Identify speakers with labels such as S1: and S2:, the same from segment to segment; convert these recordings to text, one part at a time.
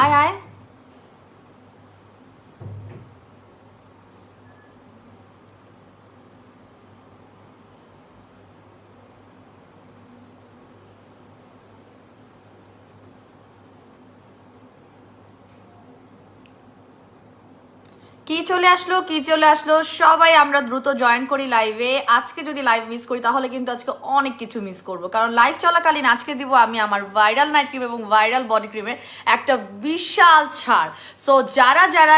S1: আয় আয়। কি চলে আসলো, কি চলে আসলো, সবাই আমরা দ্রুত জয়েন করি লাইভে। আজকে যদি লাইভ মিস করি তাহলে কিন্তু আজকে অনেক কিছু মিস করব, কারণ লাইভ চলাকালীন আজকে দিব আমি আমার ভাইরাল নাইট ক্রিম এবং ভাইরাল বডি ক্রিমের একটা বিশাল ছাড়। সো যারা যারা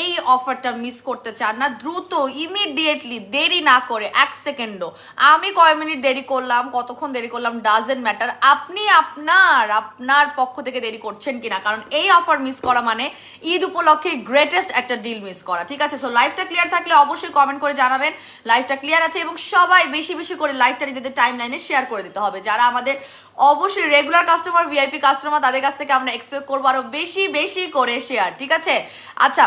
S1: এই অফারটা মিস করতে চান না, দ্রুত ইমিডিয়েটলি দেরি না করে, 1 সেকেন্ডও, আমি কয় মিনিট দেরি করলাম, কতক্ষণ দেরি করলাম, ডাজেন্ট ম্যাটার, আপনি আপনার পক্ষ থেকে দেরি করছেন কিনা, কারণ এই অফার মিস করা মানে ঈদ উপলক্ষে গ্রেটেস্ট একটা ডিল মিস করা। ঠিক আছে, সো লাইভটা ক্লিয়ার থাকলে অবশ্যই কমেন্ট করে জানাবেন লাইভটা ক্লিয়ার আছে, এবং সবাই বেশি বেশি করে লাইভটা নিজেদের টাইম লাইনে শেয়ার করে দিতে হবে। যারা আমাদের অবশ্যই রেগুলার কাস্টমার, ভিআইপি কাস্টমার, তাদের কাছ থেকে আমরা এক্সপেক্ট করবো আরো বেশি বেশি করে শেয়ার। ঠিক আছে, আচ্ছা,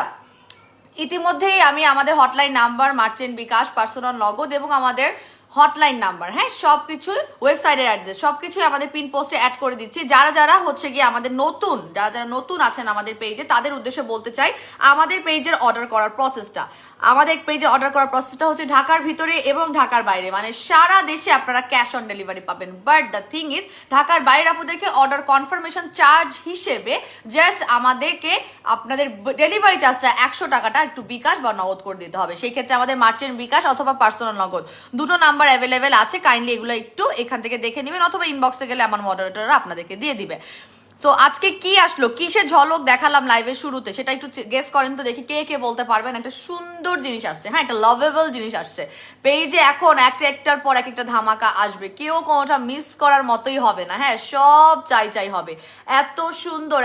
S1: ইতিমধ্যেই আমি আমাদের হটলাইন নাম্বার, মার্চেন্ট বিকাশ, পার্সোনাল নগদ এবং আমাদের হটলাইন নাম্বার, হ্যাঁ, সব কিছুই, ওয়েবসাইটের অ্যাড্রেস, সব কিছুই আমাদের পিন পোস্টে অ্যাড করে দিচ্ছি। যারা যারা হচ্ছে গিয়ে আমাদের যারা নতুন আছেন আমাদের পেজে, তাদের উদ্দেশ্যে বলতে চাই আমাদের পেজের অর্ডার করার প্রসেসটা। আমাদের পেজে অর্ডার করার প্রসেসটা হচ্ছে ঢাকার ভিতরে এবং ঢাকার বাইরে, মানে সারা দেশে আপনারা ক্যাশ অন ডেলিভারি পাবেন। বাট দ্য থিং ইজ, ঢাকার বাইরের আপনাদেরকে অর্ডার কনফার্মেশন চার্জ হিসেবে জাস্ট আমাদেরকে আপনাদের ডেলিভারি চার্জটা 100 টাকাটা একটু বিকাশ বা নগদ করে দিতে হবে। সেই ক্ষেত্রে আমাদের মার্চেন্ট বিকাশ অথবা পার্সোনাল নগদ দুটো নাম্বার অ্যাভেলেবেল আছে, কাইন্ডলি এগুলো একটু এখান থেকে দেখে নেবেন, অথবা ইনবক্সে গেলে আমার মডারেটররা আপনাদেরকে দিয়ে দিবে। সো আজকে কি আসলো, কিসের ঝলক দেখালাম লাইভের শুরুতে, সেটা একটু গেস করেন তো দেখি, কে কে বলতে পারবেন। একটা সুন্দর জিনিস আসছে, হ্যাঁ, একটা লাভেবল জিনিস আসছে পেজে। এখন একটার পর একটা ধামাকা আসবে, কেউ কোনোটা মিস করার মতোই হবে না, হ্যাঁ, সব চাই হবে। এত সুন্দর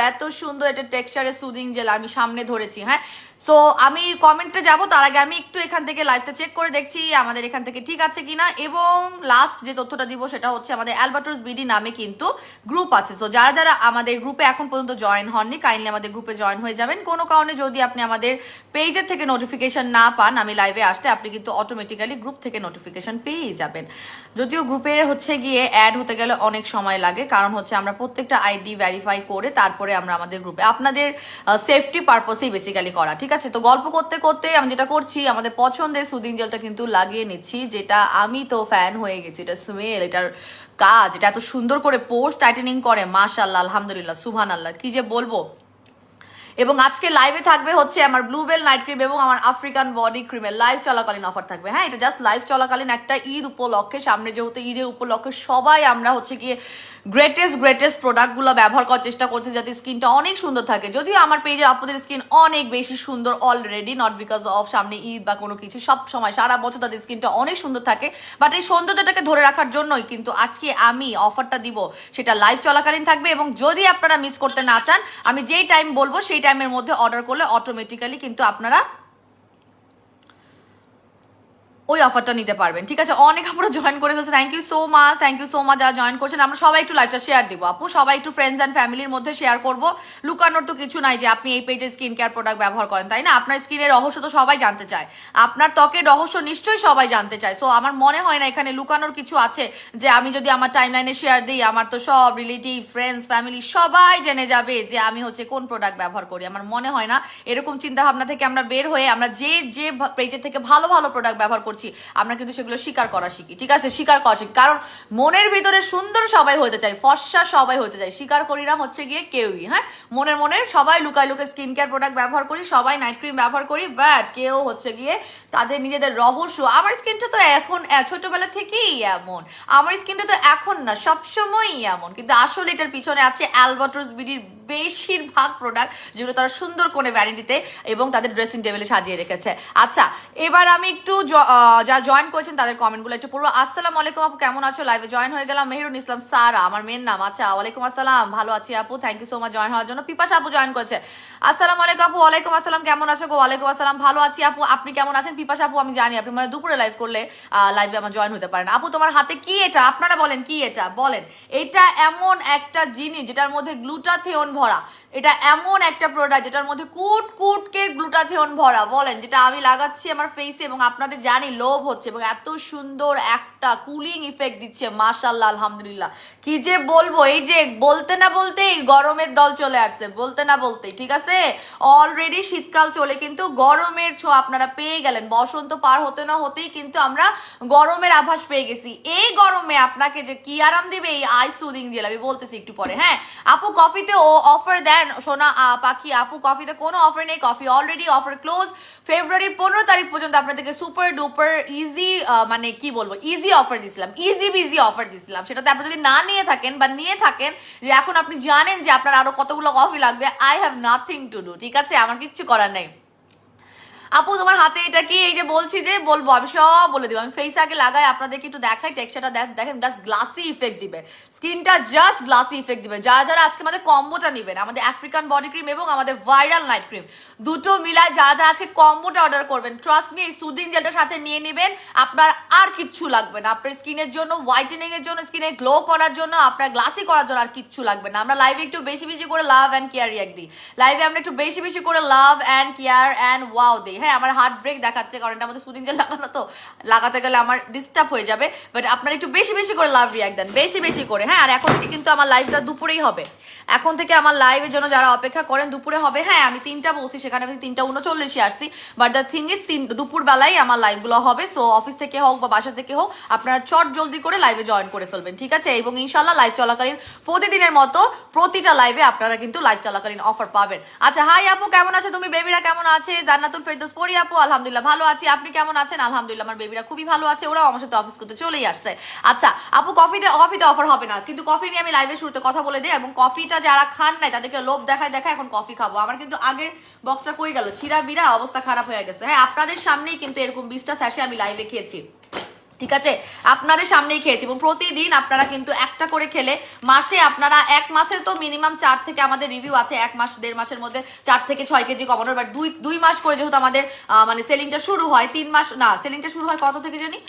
S1: একটা টেক্সচারে সুদিং জেল আমি সামনে ধরেছি, হ্যাঁ। সো আমি কমেন্টে যাব, তার আগে আমি একটু এখান থেকে লাইভটা চেক করে দেখছি আমাদের এখান থেকে ঠিক আছে কিনা, এবং লাস্ট যে তথ্যটা দিব সেটা হচ্ছে আমাদের অ্যালবাট্রস বিডি নামে কিন্তু গ্রুপ আছে। সো যারা যারা আমাদের গ্রুপে এখন পর্যন্ত জয়েন হননি, কাইন্ডলি আমাদের গ্রুপে জয়েন হয়ে যাবেন। কোনো কারণে যদি আপনি আমাদের পেজের থেকে নোটিফিকেশন না পান আমি লাইভে আসতে, আপনি কিন্তু অটোমেটিক্যালি গ্রুপ থেকে নোটিফিকেশন পেয়েই যাবেন। যদিও গ্রুপে হচ্ছে গিয়ে অ্যাড হতে গেলে অনেক সময় লাগে, কারণ হচ্ছে আমরা প্রত্যেকটা আইডি ভেরিফাই করে তারপরে আমরা আমাদের গ্রুপে, আপনাদের সেফটি পারপাসেই বেসিক্যালি করা। ঠিক আছে, তো গল্প করতে করতে আমি যেটা করছি, আমাদের পছন্দের সুদিং জেলটা কিন্তু লাগিয়ে নিচ্ছি, যেটা আমি তো ফ্যান হয়ে গেছি। এটা স্মেল, এটার কাজ, এটা এত সুন্দর করে পোর্স টাইটেনিং করে, মাশাআল্লাহ, আলহামদুলিল্লাহ, সুবহানাল্লাহ, কি যে বলবো। এবং আজকে লাইভে থাকবে হচ্ছে আমার ব্লুবেল নাইট ক্রিম এবং আমার আফ্রিকান বডি ক্রিমের লাইভ চলাকালীন অফার থাকবে, হ্যাঁ, এটা জাস্ট লাইভ চলাকালীন একটা ঈদ উপলক্ষে, সামনে যেহেতু ঈদের উপলক্ষে সবাই আমরা হচ্ছে গিয়ে গ্রেটেস্ট প্রোডাক্টগুলো ব্যবহার করার চেষ্টা করতে, যাতে স্কিনটা অনেক সুন্দর থাকে। যদিও আমার পেজের আপনাদের স্কিন অনেক বেশি সুন্দর অলরেডি, নট বিকজ অফ সামনে ঈদ বা কোনো কিছু, সব সময় সারা বছর তাদের স্কিনটা অনেক সুন্দর থাকে, বাট এই সৌন্দর্যটাকে ধরে রাখার জন্যই কিন্তু আজকে আমি অফারটা দিব, সেটা লাইভ চলাকালীন থাকবে। এবং যদি আপনারা মিস করতে না চান, আমি যেই টাইম বলবো সেই টাইমের মধ্যে অর্ডার করলে অটোমেটিক্যালি কিন্তু আপনারা ওই অফারটা নিতে পারবেন। ঠিক আছে, অনেক আপনারা জয়েন করে ফেলছে, থ্যাংক ইউ সো মাচ যারা জয়েন করছেন। আমরা সবাই একটু লাইভটা শেয়ার দিব আপু, সবাই একটু ফ্রেন্ডস অ্যান্ড ফ্যামিলির মধ্যে শেয়ার করবো। লুকানোর তো কিছু নাই যে আপনি এই পেজে স্কিন কেয়ার প্রোডাক্ট ব্যবহার করেন, তাই না? আপনার স্কিনের রহস্য তো সবাই জানতে চায়, আপনার ত্বকের রহস্য নিশ্চয়ই সবাই জানতে চায়। সো আমার মনে হয় না এখানে লুকানোর কিছু আছে, যে আমি যদি আমার টাইমলাইনে শেয়ার দিই, আমার তো সব রিলেটিভস, ফ্রেন্ডস, ফ্যামিলি সবাই জেনে যাবে যে আমি হচ্ছে কোন প্রোডাক্ট ব্যবহার করি। আমার মনে হয় না এরকম চিন্তা ভাবনা থেকে আমরা বের হয়ে, আমরা যে পেজের থেকে ভালো প্রোডাক্ট ব্যবহার করছি, আমরা কিন্তু সেগুলো স্বীকার করা শিখি। ঠিক আছে, স্বীকার করা শিখি, কারণ মনের ভিতরে সুন্দর সবাই হতে চাই, ফর্সা সবাই হতে চাই, স্বীকার করি না হচ্ছে গিয়ে কেউই, হ্যাঁ। মনের সবাই লুকায় স্কিন কেয়ার প্রোডাক্ট ব্যবহার করি, সবাই নাইট ক্রিম ব্যবহার করি, বাট কেউ হচ্ছে গিয়ে তাদের নিজেদের রহস্য, আমার স্কিনটা তো এখন ছোটবেলা থেকেই এমন, আমার স্কিনটা তো এখন না, সবসময়ই এমন, কিন্তু আসলে এটার পিছনে আছে অ্যালবাট্রস বিডির বেশিরভাগ প্রোডাক্ট, যেগুলো তারা সুন্দর করে ভ্যানিটিতে এবং তাদের ড্রেসিং টেবিলে সাজিয়ে রেখেছে। আচ্ছা, এবার আমি একটু যারা জয়েন করেছেন তাদের কমেন্টগুলো একটু পড়বো। আসসালামু আলাইকুম আপু, কেমন আছো? লাইভে জয়েন হয়ে গেলাম। মেহেরুন ইসলাম সারা আমার মেয়ের নাম। আচ্ছা, ওয়ালাইকুম আসসালাম, ভালো আছি আপু, thank you so much join হওয়ার জন্য। পিপাসা আপু জয়েন করেছে। আসসালামু আলাইকুম আপু। ওয়ালাইকুম আসসালাম, কেমন আছো গো? ওয়ালাইকুম আসসালাম, ভালো আছি আপু, আপনি কেমন আছেন? পিপাসা আপু, আমি জানি আপনি মানে দুপুরে লাইভ করলে লাইভে আমার জয়েন হতে পারেন। আপু তোমার হাতে কি এটা? আপনারা বলেন কি এটা, বলেন। এটা এমন একটা জিনিস যেটার মধ্যে গ্লুটাথিওন ভরা, এটা এমন একটা প্রোডাক্ট যেটার মধ্যে কুট কুটকে গ্লুটাথিয়ন ভরা, বলেন, যেটা আমি লাগাচ্ছি আমার ফেসে এবং আপনাদের জানি লোভ হচ্ছে এবং এত সুন্দর একটা কুলিং ইফেক্ট দিচ্ছে, মাশাআল্লাহ আলহামদুলিল্লাহ। কি যে বলবো, এই যে বলতে না বলতেই গরমের দল চলে আসছে, বলতে না বলতেই, ঠিক আছে। অলরেডি শীতকাল চলে কিন্তু গরমের ছোঁয়া আপনারা পেয়ে গেলেন, বসন্ত পার হতে না হতেই কিন্তু আমরা গরমের আভাস পেয়ে গেছি। এই গরমে আপনাকে যে কি আরাম দিবে এই আই সুদিং জেল, আমি বলতেছি একটু পরে। হ্যাঁ আপু কফিতে ও অফার দেন সোনা পাখি, আপু কফিতে কোনো অফার নেই, কফি অলরেডি অফার ক্লোজ। ফেব্রুয়ারির 15 তারিখ পর্যন্ত আপনাদেরকে সুপার ডুপার ইজি, মানে কি বলবো, ইজি অফার দিছিলাম, ইজি বিজি অফার দিছিলাম। সেটাতে আপনি যদি না নিয়ে থাকেন বা নিয়ে থাকেন যে এখন আপনি জানেন যে আপনার আরো কতগুলো কফি লাগবে, I have nothing to do, ঠিক আছে, আমার কিচ্ছু করার নেই। আপু তোমার হাতে এটা কি, এই যে বলছি যে বলবো আমি সব বলে দিব, আমি ফেস আগে লাগাই আপনাদেরকে একটু দেখাই, টেক্সচারটা দেখেন, জাস্ট গ্লাসি ইফেক্ট দিবে, স্কিনটা জাস্ট গ্লাসি ইফেক্ট দিবে। যারা আজকে আমাদের কম্বোটা নেবেন, আমাদের আফ্রিকান বডি ক্রিম এবং আমাদের ভাইরাল নাইট ক্রিম দুটো মিলায় যারা আজকে কম্বোটা অর্ডার করবেন, ট্রাস্ট মি এই সুদিং জেলটার সাথে নিয়ে নেবেন, আপনার আর কিচ্ছু লাগবে না, আপনার স্কিনের জন্য, হোয়াইটেনিং এর জন্য, স্কিনে গ্লো করার জন্য, আপনার গ্লাসি করার জন্য আর কিচ্ছু লাগবে না। আমরা লাইভে একটু বেশি বেশি করে লাভ অ্যান্ড কেয়ার রিয়াক্ট দিই, লাইভে আমরা একটু বেশি বেশি করে love and care and wow দিই। হ্যাঁ আমার হার্ট ব্রেক দেখাচ্ছে কারণ এটা আমাদের সুদিং জেল লাগানো, তো লাগাতে গেলে আমার ডিস্টার্ব হয়ে যাবে, বাট আপনারা একটু বেশি বেশি করে লাভ রিয়াক্ট দেন, বেশি বেশি করে। হ্যাঁ আর এখন থেকে কিন্তু আমার লাইভটা দুপুরেই হবে, এখন থেকে আমার লাইভের জন্য যারা অপেক্ষা করেন দুপুরে হবে। হ্যাঁ আমি 3টা বলছি, সেখানে আমি 3:39 আসছি, বাট দ্য থিং ইজ দুপুর বেলায় আমার লাইভগুলো হবে। সো অফিস থেকে হোক বা বাসা থেকে হোক আপনারা চট জলদি করে লাইভে জয়েন করে ফেলবেন, ঠিক আছে। এবং ইনশাল্লাহ লাইভ চলাকালীন প্রতিদিনের মতো প্রতিটা লাইভে আপনারা কিন্তু লাইভ চলাকালীন অফার পাবেন। আচ্ছা হাই আপু কেমন আছো তুমি, বেবিরা কেমন আছে, জান্নাতুল ফেরদৌস পরি আপু আলহামদুলিল্লাহ ভালো আছি, আপনি কেমন আছেন? আলহামদুলিল্লাহ আমার বেবিরা খুবই ভালো আছে, ওরাও আমার সাথে অফিস করতে চলেই আসছে। আচ্ছা আপু কফিতে অফার হবে না, কিন্তু কফি নিয়ে আমি লাইভে শুরুতে কথা বলে দিই, এবং কফিটা যারা খান নাই তাদেরকে লোভ দেখায় এখন কফি খাবো। আমার কিন্তু আগের বক্সটা কই গেল, ছিঁড়া বিড়া অবস্থা খারাপ হয়ে গেছে। হ্যাঁ আপনাদের সামনেই কিন্তু এরকম 20টা স্যাশে আমি লাইভে খেয়েছি, ঠিক আছে, আপনাদের সামনেই খেয়েছি। এবং প্রতিদিন আপনারা কিন্তু একটা করে খেলে মাসে আপনারা, এক মাসে তো মিনিমাম 4 থেকে আমাদের রিভিউ আছে, 1 মাস 1.5 মাসের মধ্যে 4 থেকে 6 কেজি কমানোর, বাট দুই মাস করে যেহেতু আমাদের মানে সেলিংটা শুরু হয়, 3 মাস না, সেলিংটা শুরু হয় কত থেকে জানি,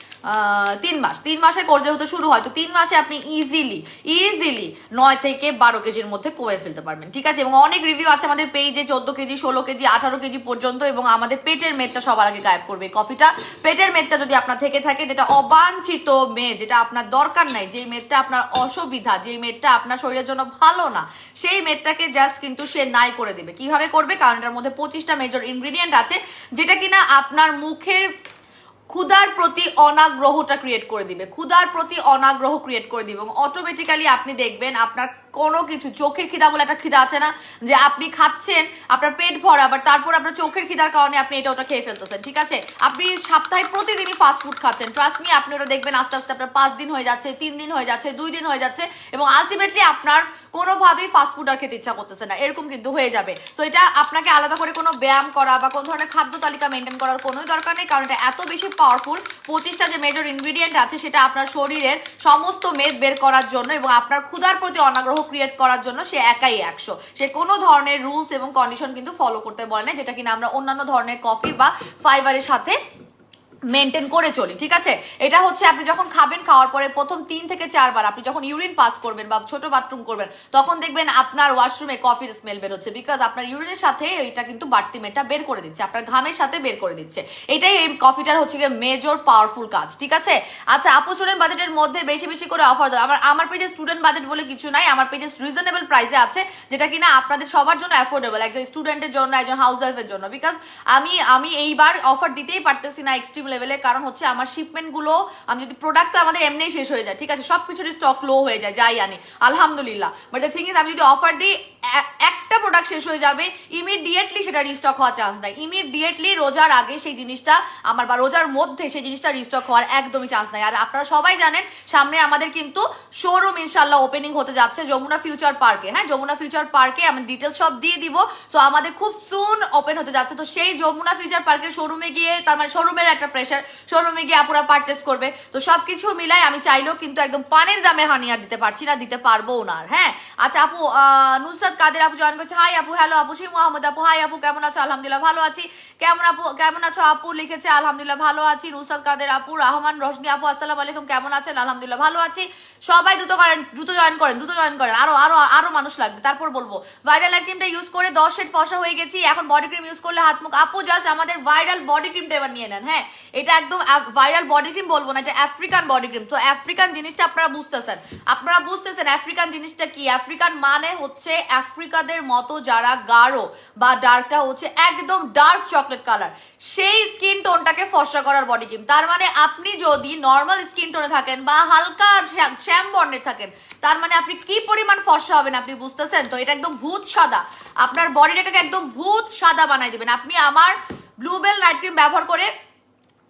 S1: 3 মাসের কোর্স যেহেতু শুরু হয়, তো 3 মাসে আপনি ইজিলি 9 থেকে 12 কেজির মধ্যে কমে ফেলতে পারবেন, ঠিক আছে। এবং অনেক রিভিউ আছে আমাদের পেজে, 14 কেজি 16 কেজি 18 কেজি পর্যন্ত। এবং আমাদের পেটের মেদটা সবার আগে গায়েব করবে কফিটা। পেটের মেদটা যদি আপনার থেকে থাকে, যেটা অবাঞ্ছিত মেদ, যেটা আপনার দরকার নাই, যেই মেদটা আপনার অসুবিধা, যেই মেদটা আপনার শরীরের জন্য ভালো না, সেই মেদটাকে জাস্ট কিন্তু সে নাই করে দিবে। কিভাবে করবে? কারণ এটার মধ্যে 25টা মেজর ইনগ্রিডিয়েন্ট আছে, যেটা কিনা আপনার মুখের ক্ষুধার প্রতি অনাগ্রহটা ক্রিয়েট করে দিবে, ক্ষুধার প্রতি অনাগ্রহ ক্রিয়েট করে দিবে। এবং অটোমেটিক্যালি আপনি দেখবেন আপনার কোনো কিছু, চোখের খিদা বলে একটা খিদা আছে না, যে আপনি খাচ্ছেন আপনার পেট ভরা, আবার তারপর আপনার চোখের খিদার কারণে আপনি এটা ওটা খেয়ে ফেলতেছেন, ঠিক আছে। আপনি সপ্তাহে প্রতিদিনই ফাস্ট ফুড খাচ্ছেন, ট্রাস্ট মি আপনি ওটা দেখবেন আস্তে আস্তে আপনার 5 দিন হয়ে যাচ্ছে, 3 দিন হয়ে যাচ্ছে, 2 দিন হয়ে যাচ্ছে, এবং আলটিমেটলি আপনার কোনোভাবেই ফাস্ট ফুড আর খেতে ইচ্ছা করতেছে না, এরকম কিন্তু হয়ে যাবে। সো এটা আপনাকে আলাদা করে কোনো ব্যায়াম করা বা কোনো ধরনের খাদ্য তালিকা মেনটেন করার কোনোই দরকার নেই, কারণ এটা এত বেশি পাওয়ারফুল। 25টা যে মেজর ইনগ্রিডিয়েন্ট আছে সেটা আপনার শরীরের সমস্ত মেদ বের করার জন্য এবং আপনার ক্ষুধার প্রতি অনাগ্রহ ক্রিয়েট করার জন্য সে একাই 100। সে কোনো ধরনের রুলস এবং কন্ডিশন কিন্তু ফলো করতে বলে না, যেটা কিনা আমরা অন্যান্য ধরনের কফি বা ফাইবারের সাথে মেনটেন করে চলি, ঠিক আছে। এটা হচ্ছে আপনি যখন খাবেন, খাওয়ার পরে প্রথম 3 থেকে 4 বার আপনি যখন ইউরিন পাস করবেন বা ছোট বাথরুম করবেন, তখন দেখবেন আপনার ওয়াশরুমে কফির স্মেল বের হচ্ছে, বিকজ আপনার ইউরিনের সাথে এটা কিন্তু বাড়তি মেদটা বের করে দিচ্ছে, আপনার ঘামের সাথে বের করে দিচ্ছে। এটাই এই কফিটার হচ্ছে গিয়ে মেজর পাওয়ারফুল কাজ, ঠিক আছে। আচ্ছা আপু স্টুডেন্ট বাজেটের মধ্যে বেশি বেশি করে অফার দাও। আমার পেজে স্টুডেন্ট বাজেট বলে কিছু নাই, আমার পেজে রিজনেবল প্রাইসে আছে, যেটা কিনা আপনাদের সবার জন্য অ্যাফোর্ডেবল, একজন স্টুডেন্টের জন্য, একজন হাউস ওয়াইফের জন্য। বিকজ আমি এইবার অফার দিতেই পারতেছি না এক্সট্রিম লেভেলে, কারণ হচ্ছে আমার শিপমেন্টগুলো, আমি যদি প্রোডাক্ট তো আমাদের এমনিই শেষ হয়ে যায়, ঠিক আছে, সব কিছুর স্টক লো হয়ে যায়, যাই আনি আলহামদুলিল্লাহ, বাট দ্য থিং ইজ আমি যদি অফার দিই, একটা প্রোডাক্ট শেষ হয়ে যাবে, ইমিডিয়েটলি সেটা রিস্টক হওয়ার চান্স নাই, ইমিডিয়েটলি রোজার আগে সেই জিনিসটা আমার, বা রোজার মধ্যে সেই জিনিসটা রিস্টক হওয়ার একদমই চান্স নাই। আর আপনারা সবাই জানেন সামনে আমাদের কিন্তু শোরুম ইনশাল্লাহ ওপেনিং হতে যাচ্ছে যমুনা ফিউচার পার্কে। হ্যাঁ যমুনা ফিউচার পার্কে আমি ডিটেলস সব দিয়ে দিব। সো আমাদের খুব সুন ওপেন হতে যাচ্ছে, তো সেই যমুনা ফিউচার পার্কের শোরুমে গিয়ে, তার মানে শোরুমের একটা প্রেশার, শোরুমে গিয়ে আপুরা পারচেস করবে। তো সবকিছু মিলাই আমি চাইলেও কিন্তু একদম পানির দামে হানি আর দিতে পারছি না, দিতে পারবো না। হ্যাঁ আচ্ছা আপু নুসরাত নুসরাত কাদের আপু জয়েন করছে, হাই আপু, হ্যালো আপু। মোহাম্মদ আপু, হাই আপু, কেমন আছো? আলহামদুলিল্লাহ ভালো আছি। কেমন আছো আপু লিখেছে, আলহামদুলিল্লাহ ভালো আছি। নুসরাত কাদের আপু, রহমান রোশনি আপু, আসসালামু আলাইকুম, কেমন আছেন? আলহামদুলিল্লাহ ভালো আছি। সবাই দ্রুত করেন, দ্রুত জয়েন করেন, দ্রুত জয়েন করেন, আরো আরো আরো মানুষ লাগবে। তারপর বলবো ভাইরাল নাইট ক্রিমটা ইউজ করে 10 শেড ফর্সা হয়ে গেছি, এখন বডি ক্রিম ইউজ করলে হাত মুখ। আপু জাস্ট আমাদের ভাইরাল বডি ক্রিমটা এবার নিয়ে নেন। হ্যাঁ, এটা একদম ভাইরাল বডি ক্রিম বলবো না, এটা আফ্রিকান বডি ক্রিম। তো আফ্রিকান জিনিসটা আপনারা বুঝতেছেন আফ্রিকান জিনিসটা কি। আফ্রিকান মানে হচ্ছে আফ্রিকাদের মতো যারা গাঢ় বা ডার্কটা হচ্ছে একদম ডার্ক চকলেট কালার, সেই স্কিন টোনটাকে ফর্সা করার বডি ক্রিম। তার মানে আপনি যদি নর্মাল স্কিন টোনে থাকেন বা হালকা শ্যাম বর্ণে থাকেন, তার মানে আপনি কি পরিমাণ ফর্সা হবেন আপনি বুঝতেছেন তো। এটা একদম ভূত সাদা, আপনার বডিটাকে একদম ভূত সাদা বানাই দিবেন। আপনি আমার ব্লুবেল নাইট ক্রিম ব্যবহার করে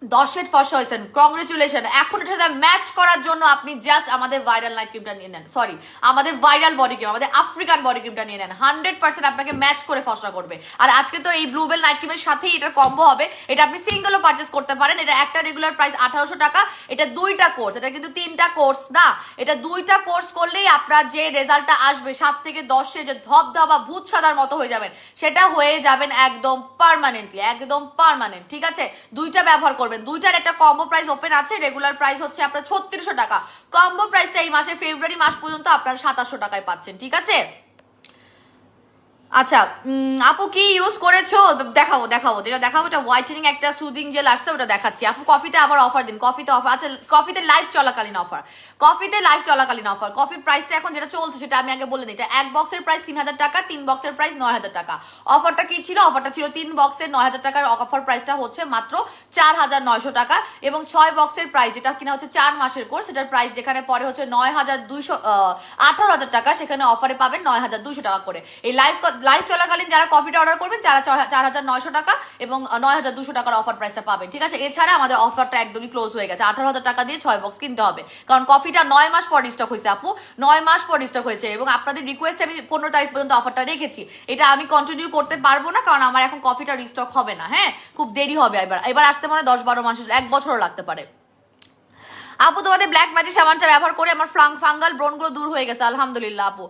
S1: 10 শেড ফর্সা হয়েছেন, কংগ্রেচুলেশন। এখন এটার সাথে ম্যাচ করার জন্য আপনি জাস্ট আমাদের ভাইরাল নাইট ক্রিমটা নিয়ে নেন, সরি আমাদের ভাইরাল বডি ক্রিম, আমাদের আফ্রিকান বডি ক্রিমটা নিয়ে নেন। 100% আপনাকে ম্যাচ করে ফর্সা করবে। আর আজকে তো এই ব্লুবেল নাইট ক্রিমের সাথেই এটার কম্বো হবে, এটা আপনি সিঙ্গেলও পারচেস করতে পারেন। এটা একটা রেগুলার প্রাইস 1800 টাকা, এটা 2টা কোর্স, এটা কিন্তু 3টা কোর্স না, এটা 2টা কোর্স করলেই আপনার যে রেজাল্টটা আসবে 7 থেকে 10 যে ধবধবা ভূত সাদার মতো হয়ে যাবেন, সেটা হয়ে যাবেন একদম পার্মানেন্টলি, একদম পার্মানেন্ট। ঠিক আছে, 2টা ব্যবহার করবেন। 2টার একটা কম্বো প্রাইস ওপেন আছে, রেগুলার প্রাইস হচ্ছে আপনার 3600 টাকা, কম্বো প্রাইসটা এই মাসে ফেব্রুয়ারি মাস পর্যন্ত আপনার 2700 টাকায় পাচ্ছেন। ঠিক আছে, আচ্ছা আপু কি ইউজ করেছো? দেখাবো যেটা দেখাবো, এটা হোয়াইটেনিং একটা সুদিং জেল আসছে, ওটা দেখাচ্ছি। আপু কফিতে আবার অফার দিন, কফিতে অফার আছে, কফিতে লাইভ চলাকালীন অফার, কফির প্রাইসটা এখন যেটা চলছে সেটা আমি আগে বলে দিই। এটা এক বক্সের প্রাইস 3000 টাকা, 3 বক্সের প্রাইস 9000 টাকা। অফারটা কি ছিল? অফারটা ছিল 3 বক্সের 9000 টাকার অফার প্রাইসটা হচ্ছে মাত্র 4900 টাকা, এবং 6 বক্সের প্রাইস যেটা কিনা হচ্ছে 4 মাসের কোর্স, সেটার প্রাইস যেখানে পরে হচ্ছে 18000 টাকা, সেখানে অফারে পাবেন 9200 টাকা করে। এই লাইভ চলাকালীন যারা কফিটা অর্ডার করবেন তারা 4900 টাকা এবং 9200 টাকার অফার প্রাইসটা পাবেন। ঠিক আছে, এছাড়া আমাদের অফারটা একদমই ক্লোজ হয়ে গেছে। 18000 টাকা দিয়ে 6 বক্স কিনতে হবে, কারণ কফিটা 9 মাস পর স্টক হয়েছে আপু, 9 মাস পর স্টক হয়েছে, এবং আপনাদের রিকোয়েস্ট আমি 15 তারিখ পর্যন্ত অফারটা রেখেছি। এটা আমি কন্টিনিউ করতে পারবো না, কারণ আমার এখন কফিটা রিস্টক হবে না। হ্যাঁ, খুব দেরি হবে, এবার আসতে মানে 10-12 মাস, 1 বছরও লাগতে পারে। আপু তোমাদের ব্ল্যাক ম্যাজিক সাবানটা ব্যবহার করে আমার ফাঙ্গাল ব্রনগুলো দূর হয়ে গেছে, আলহামদুলিল্লাহ আপু।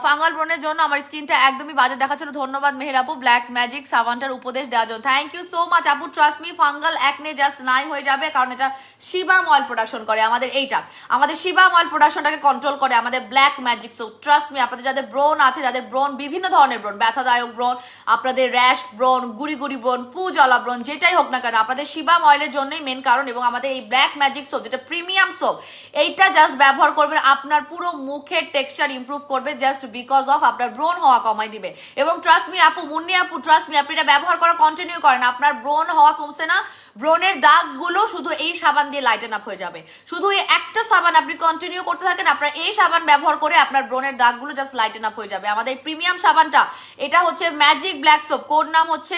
S1: ফাঙ্গাল ব্রনের জন্য আমার স্কিনটা একদমই বাজে দেখাচ্ছিল, ধন্যবাদ মেহের আপু ব্ল্যাক ম্যাজিক সাবানটার উপদেশ দেওয়ার জন্য, থ্যাংক ইউ সো মাচ আপু। ট্রাস্ট মি, ফাঙ্গাল একনে জাস্ট নাই হয়ে যাবে, কারণ এটা শিবাম অয়েল প্রোডাকশন করে, আমাদের শিবাম অয়েল প্রোডাকশনটাকে কন্ট্রোল করে আমাদের black magic. So trust me, আপনাদের যাদের ব্রন আছে, যাদের ব্রন বিভিন্ন ধরনের ব্রন, ব্যথাদায়ক ব্রন, আপনাদের র্যাশ ব্রন, গুড়ি ব্রন, জ্বালা ব্রন, যেটাই হোক না কেন, আপনাদের শিবাম অয়েলের জন্যই মেন কারণ। এবং আমাদের এই ব্ল্যাক ম্যাজিক সোপ, যেটা প্রিমিয়াম সোপ, এইটা জাস্ট ব্যবহার করবেন, আপনার পুরো মুখের টেক্সচার ইমপ্রুভ করবে, জাস্ট বিকজ অফ আপনার ব্রন হওয়া কমাই দিবে। এবং ট্রাস্ট মি আপু, মুন্নি আপু, ট্রাস্ট মি, আপনি এটা ব্যবহার করা কন্টিনিউ করেন, আপনার ব্রন হওয়া কমছে না, ব্রনের দাগগুলো শুধু এই সাবান দিয়ে লাইটেন আপ হয়ে যাবে। শুধু এই একটা সাবান আপনি কন্টিনিউ করতে থাকেন, আপনার এই সাবান ব্যবহার করে আপনার ব্রনের দাগগুলো জাস্ট লাইটেন আপ হয়ে যাবে। আমাদের এই প্রিমিয়াম সাবানটা, এটা হচ্ছে ম্যাজিক ব্ল্যাক সোপ, কোড নাম হচ্ছে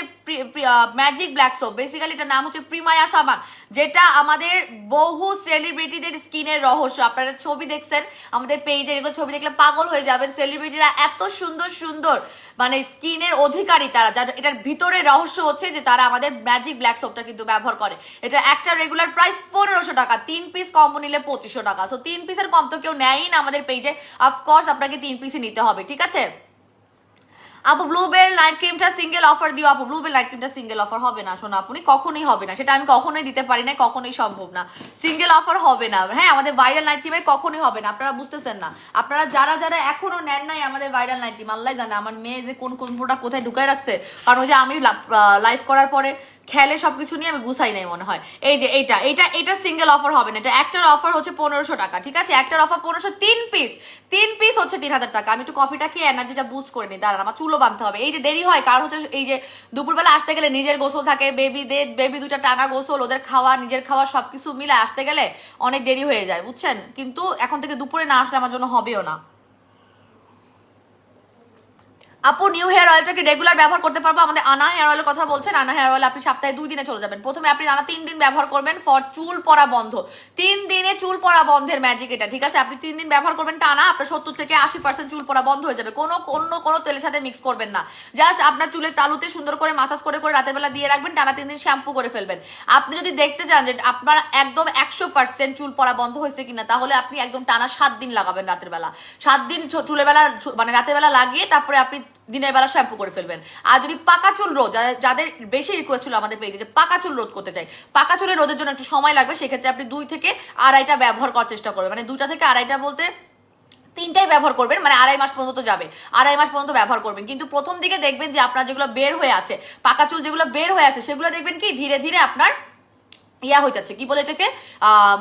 S1: ম্যাজিক ব্ল্যাক সোপ, বেসিক্যালি এটার নাম হচ্ছে প্রিমায়া সাবান, যেটা আমাদের বহু সেলিব্রিটিদের স্কিনের রহস্য। আপনারা ছবি দেখছেন আমাদের পেজে, এগুলো ছবি দেখলে পাগল হয়ে যাবেন। সেলিব্রিটিরা এত সুন্দর সুন্দর মানে স্কিনের অধিকারী তারা, যার এটার ভিতরে রহস্য হচ্ছে যে তারা আমাদের ম্যাজিক ব্ল্যাক সোপটা কিন্তু ব্যবহার করে। এটা একটা রেগুলার প্রাইস 1500 টাকা, 3 পিস কম্বো নিলে 2500 টাকা। সো 3 পিসের কম তো কেউ নেয়ই না আমাদের পেজে, অফকোর্স আপনাকে 3 পিসই নিতে হবে। ঠিক আছে আপু, ব্লুবেল নাইট ক্রিমটা সিঙ্গেল অফার দিও। আপু ব্লুবেল নাইট ক্রিমটা সিঙ্গেল অফার হবে না, শোনো আপনি, কখনোই হবে না, সেটা আমি কখনোই দিতে পারি না, কখনোই সম্ভব না, সিঙ্গেল অফার হবে না। হ্যাঁ, আমাদের ভাইরাল নাইট ক্রিমের কখনোই হবে না, আপনারা বুঝতেছেন না। আপনারা যারা এখনো নেন নাই আমাদের ভাইরাল নাইট ক্রিম, আল্লাহ জানে আমার মেয়ে যে কোন প্রোডাক্ট কোথায় ঢুকায় রাখছে, কারণ ওই যে আমি লাইভ করার পরে খেলে সবকিছু নিয়ে আমি গুছাই নাই মনে হয়। এই যে এটা সিঙ্গেল অফার হবে না, এটা একটার অফার হচ্ছে 1500 টাকা। ঠিক আছে, একটার অফার 1500, 3 পিস হচ্ছে 3000 টাকা। আমি একটু কফিটা খেয়ে এনার্জিটা বুস্ট করে নিই, দাঁড়ান আমার চুলও বাঁধতে হবে। এই যে দেরি হয় কারণ হচ্ছে এই যে দুপুরবেলা আসতে গেলে নিজের গোসল থাকে, বেবি দুটা টানা গোসল, ওদের খাওয়া নিজের খাওয়া সবকিছু মিলে আসতে গেলে অনেক দেরি হয়ে যায়, বুঝছেন। কিন্তু এখন থেকে দুপুরে না আসলে আমার জন্য হবেও না। আপু নিউ হেয়ার অয়েলটাকে রেগুলার ব্যবহার করতে পারবো? আমাদের আনা হেয়ার অয়েলের কথা বলছেন। আনা হেয়ার অয়েল আপনি সপ্তাহে 2 দিনে চলে যাবেন। প্রথমে আপনি আনা 3 দিন ব্যবহার করবেন ফর চুল পড়া বন্ধ। 3 দিনে চুল পড়া বন্ধের ম্যাজিক এটা, ঠিক আছে? আপনি 3 দিন ব্যবহার করবেন টানা, আপনার 70 থেকে 80% চুল পড়া বন্ধ হয়ে যাবে। কোনো তেলের সাথে মিক্স করবেন না, জাস্ট আপনার চুলের তালুতে সুন্দর করে মাসাজ করে করে রাতের বেলা দিয়ে রাখবেন, টানা 3 দিন শ্যাম্পু করে ফেলবেন। আপনি যদি দেখতে চান যে আপনার একদম 100% চুল পড়া বন্ধ হয়েছে কিনা, তাহলে আপনি একদম টানা 7 দিন লাগাবেন রাতের বেলা। 7 দিন চুলের বেলা মানে রাতের বেলা লাগিয়ে তারপরে আপনি দিনের বেলা শ্যাম্পু করে ফেলবেন। আর যদি পাকা চুল রোদ, যাদের বেশি রিকোয়েস্ট ছিল আমাদের পেজে যে পাকা চুল রোধ করতে চাই, পাকা চুলের রোদের জন্য একটু সময় লাগবে, সেক্ষেত্রে আপনি 2 থেকে আড়াইটা ব্যবহার করার চেষ্টা করবেন। মানে 2টা থেকে আড়াইটা বলতে 3টাই ব্যবহার করবেন, মানে 2.5 মাস পর্যন্ত যাবে, 2.5 মাস পর্যন্ত ব্যবহার করবেন। কিন্তু প্রথম দিকে দেখবেন যে আপনার যেগুলো বের হয়ে আছে, পাকা চুল যেগুলো বের হয়ে আছে, সেগুলো দেখবেন কি ধীরে ধীরে আপনার ইয়া হয়ে যাচ্ছে, কি বলে এটাকে,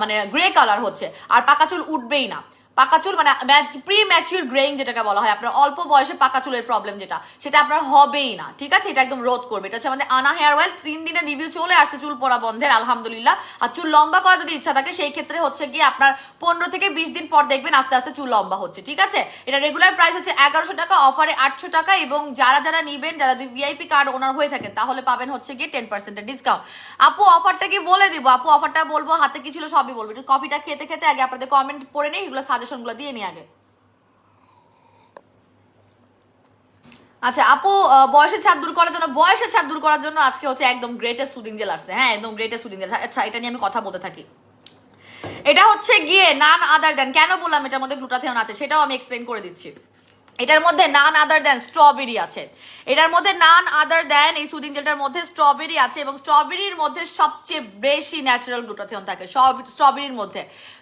S1: মানে গ্রে কালার হচ্ছে, আর পাকা চুল উঠবেই না। পাকা চুল মানে প্রি ম্যাচিউর গ্রেইং যেটাকে বলা হয়, আপনার অল্প বয়সে পাকা চুলের প্রবলেম যেটা, সেটা আপনার হবেই না, ঠিক আছে? এটা একদম রোধ করবে। এটা হচ্ছে আমাদের আনা হেয়ার অয়েল। 3 দিনের রিভিউ চলে আসছে চুল পড়া বন্ধের, আলহামদুলিল্লাহ। আর চুল লম্বা করার যদি ইচ্ছা থাকে, সেই ক্ষেত্রে হচ্ছে গিয়ে আপনার 15 থেকে 20 দিন পর দেখবেন আস্তে আস্তে চুল লম্বা হচ্ছে, ঠিক আছে? এটা রেগুলার প্রাইস হচ্ছে 1100 টাকা, অফারে 800 টাকা। এবং যারা নিবেন, যারা যদি ভিআইপি কার্ড ওনার হয়ে থাকেন, তাহলে পাবেন হচ্ছে গিয়ে 10% ডিসকাউন্ট। আপু অফারটা কি বলে দিব? আপু অফারটা বলবো, হাতে কি ছিল সবই বলবো। একটু কফিটা খেতে খেতে আগে আপনাদের কমেন্ট পড়ে নেই, এগুলো সাজেশনগুলো দিয়ে নিই আগে। আচ্ছা আপু, বয়সের ছাপ দূর করার জন্য আজকে হচ্ছে একদম গ্রেটেস্ট সুদিং জেল আসছে। হ্যাঁ, একদম গ্রেটেস্ট সুদিং জেল। আচ্ছা, এটা নিয়ে আমি কথা বলতে থাকি। এটা হচ্ছে গিয়ে নান আদার দেন, কেন বললাম এটার মধ্যে গ্লুটাথিয়ন আছে সেটাও আমি এক্সপ্লেন করে দিচ্ছি। এটার মধ্যে নান আদার দেন স্ট্রবেরি আছে। এটার মধ্যে নান আদার দেন এই সুদিং জেলটার মধ্যে স্ট্রবেরি আছে, এবং স্ট্রবেরির মধ্যে সবচেয়ে বেশি ন্যাচারাল গ্লুটাথিয়ন থাকে।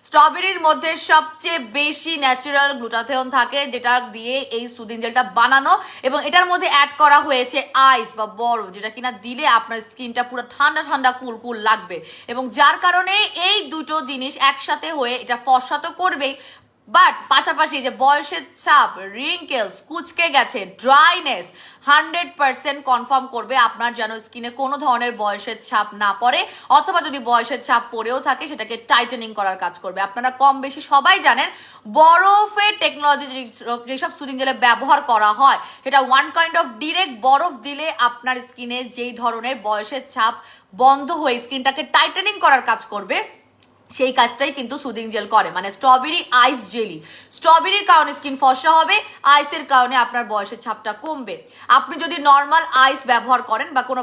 S1: স্ট্রবেরির মধ্যে সবচেয়ে বেশি ন্যাচারাল গ্লুটাথিয়ন থাকে, যেটা দিয়ে এই সুদিং জেলটা বানানো। এবং এটার মধ্যে অ্যাড করা হয়েছে আইস বা বরফ, যেটা কিনা দিলে আপনার স্কিনটা পুরো ঠান্ডা ঠান্ডা কুল কুল লাগবে। এবং যার কারণে এই দুটো জিনিস একসাথে হয়ে এটা ফর্সা তো করবেই, বাট পাশাপাশি যে বয়সের ছাপ, রিঙ্কেলস, কুচকে গেছে, ড্রাইনেস 100% কনফার্ম করবে আপনার যেন স্কিনে কোনো ধরনের বয়সের ছাপ না পড়ে, অথবা যদি বয়সের ছাপ পড়েও থাকে সেটাকে টাইটেনিং করার কাজ করবে। আপনারা কম বেশি সবাই জানেন বরফের টেকনোলজি যেসব সুদিং জেলে ব্যবহার করা হয়, সেটা ওয়ান কাইন্ড অফ ডিরেক্ট বরফ দিলে আপনার স্কিনে যেই ধরনের বয়সের ছাপ বন্ধ হয়ে স্কিনটাকে টাইটেনিং করার কাজ করবে, সেই কাজটাই কিন্তু সুদিং জেল করে। মানে স্ট্রবেরি আইস জেলি, স্ট্রবেরির কারণে স্কিন ফর্সা হবে, আইসের কারণে আপনার বয়সের ছাপটা কমবে। আপনি যদি নর্মাল আইস ব্যবহার করেন বা কোনো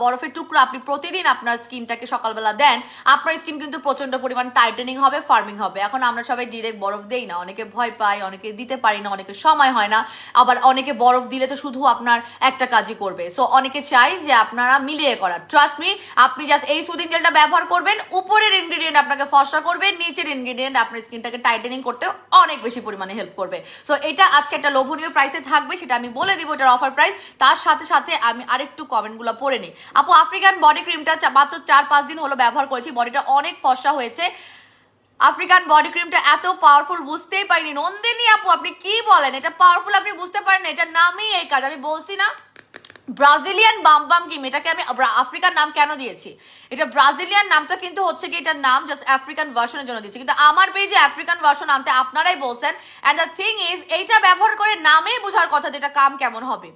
S1: বরফের টুকরো আপনি প্রতিদিন আপনার স্কিনটাকে সকালবেলা দেন, আপনার স্কিন কিন্তু প্রচন্ড পরিমাণ টাইটেনিং হবে, ফার্মিং হবে। এখন আমরা সবাই ডিরেক্ট বরফ দেই না, অনেকে ভয় পায়, অনেকে দিতে পারি না, অনেকে সময় হয় না, আবার অনেকে বরফ দিলে তো শুধু আপনার একটা কাজই করবে। সো অনেকে চাই যে আপনারা মিলিয়ে করার। ট্রাস্ট মি, আপনি জাস্ট এই সুদিং জেলটা ব্যবহার করবেন, উপরের ইনগ্রেডিয়েন্ট আপনাকে ফর্সা করবে, নিচের ইনগ্রেডিয়েন্ট আপনার স্কিনটাকে টাইটেনিং করতে অনেক বেশি পরিমাণে হেল্প করবে। সো এটা আজকে একটা লোভনীয় প্রাইসে থাকবে, সেটা আমি বলে দিব, এটার অফার প্রাইস। তার সাথে সাথে আমি আরেকটু কমেন্টগুলো পড়ে নিই। আপু আফ্রিকান বডি ক্রিমটা মাত্র 4-5 দিন হলো ব্যবহার করেছি, বডিটা অনেক ফর্সা হয়েছে। আফ্রিকান বডি ক্রিমটা এত পাওয়ারফুল বুঝতেই পারিনি। নন্দিনী আপু আপনি কি বলেন, এটা পাওয়ারফুল আপনি বুঝতে পারেন? এটার নামই এই কাজ, আমি বলছি না ব্রাজিলিয়ান বাম ক্রিম। এটাকে আমি আফ্রিকান নাম কেন দিয়েছি, এটা ব্রাজিলিয়ান নামটা কিন্তু হচ্ছে কি এটার নাম জাস্ট আফ্রিকান ভার্সনের জন্য দিয়েছি, কিন্তু আমার পেজে আফ্রিকান ভার্সন আনতে আপনারাই বলছেন। অ্যান্ড দ্য থিং ইজ, এইটা ব্যবহার করে নামেই বোঝার কথা যেটা কাম কেমন হবে,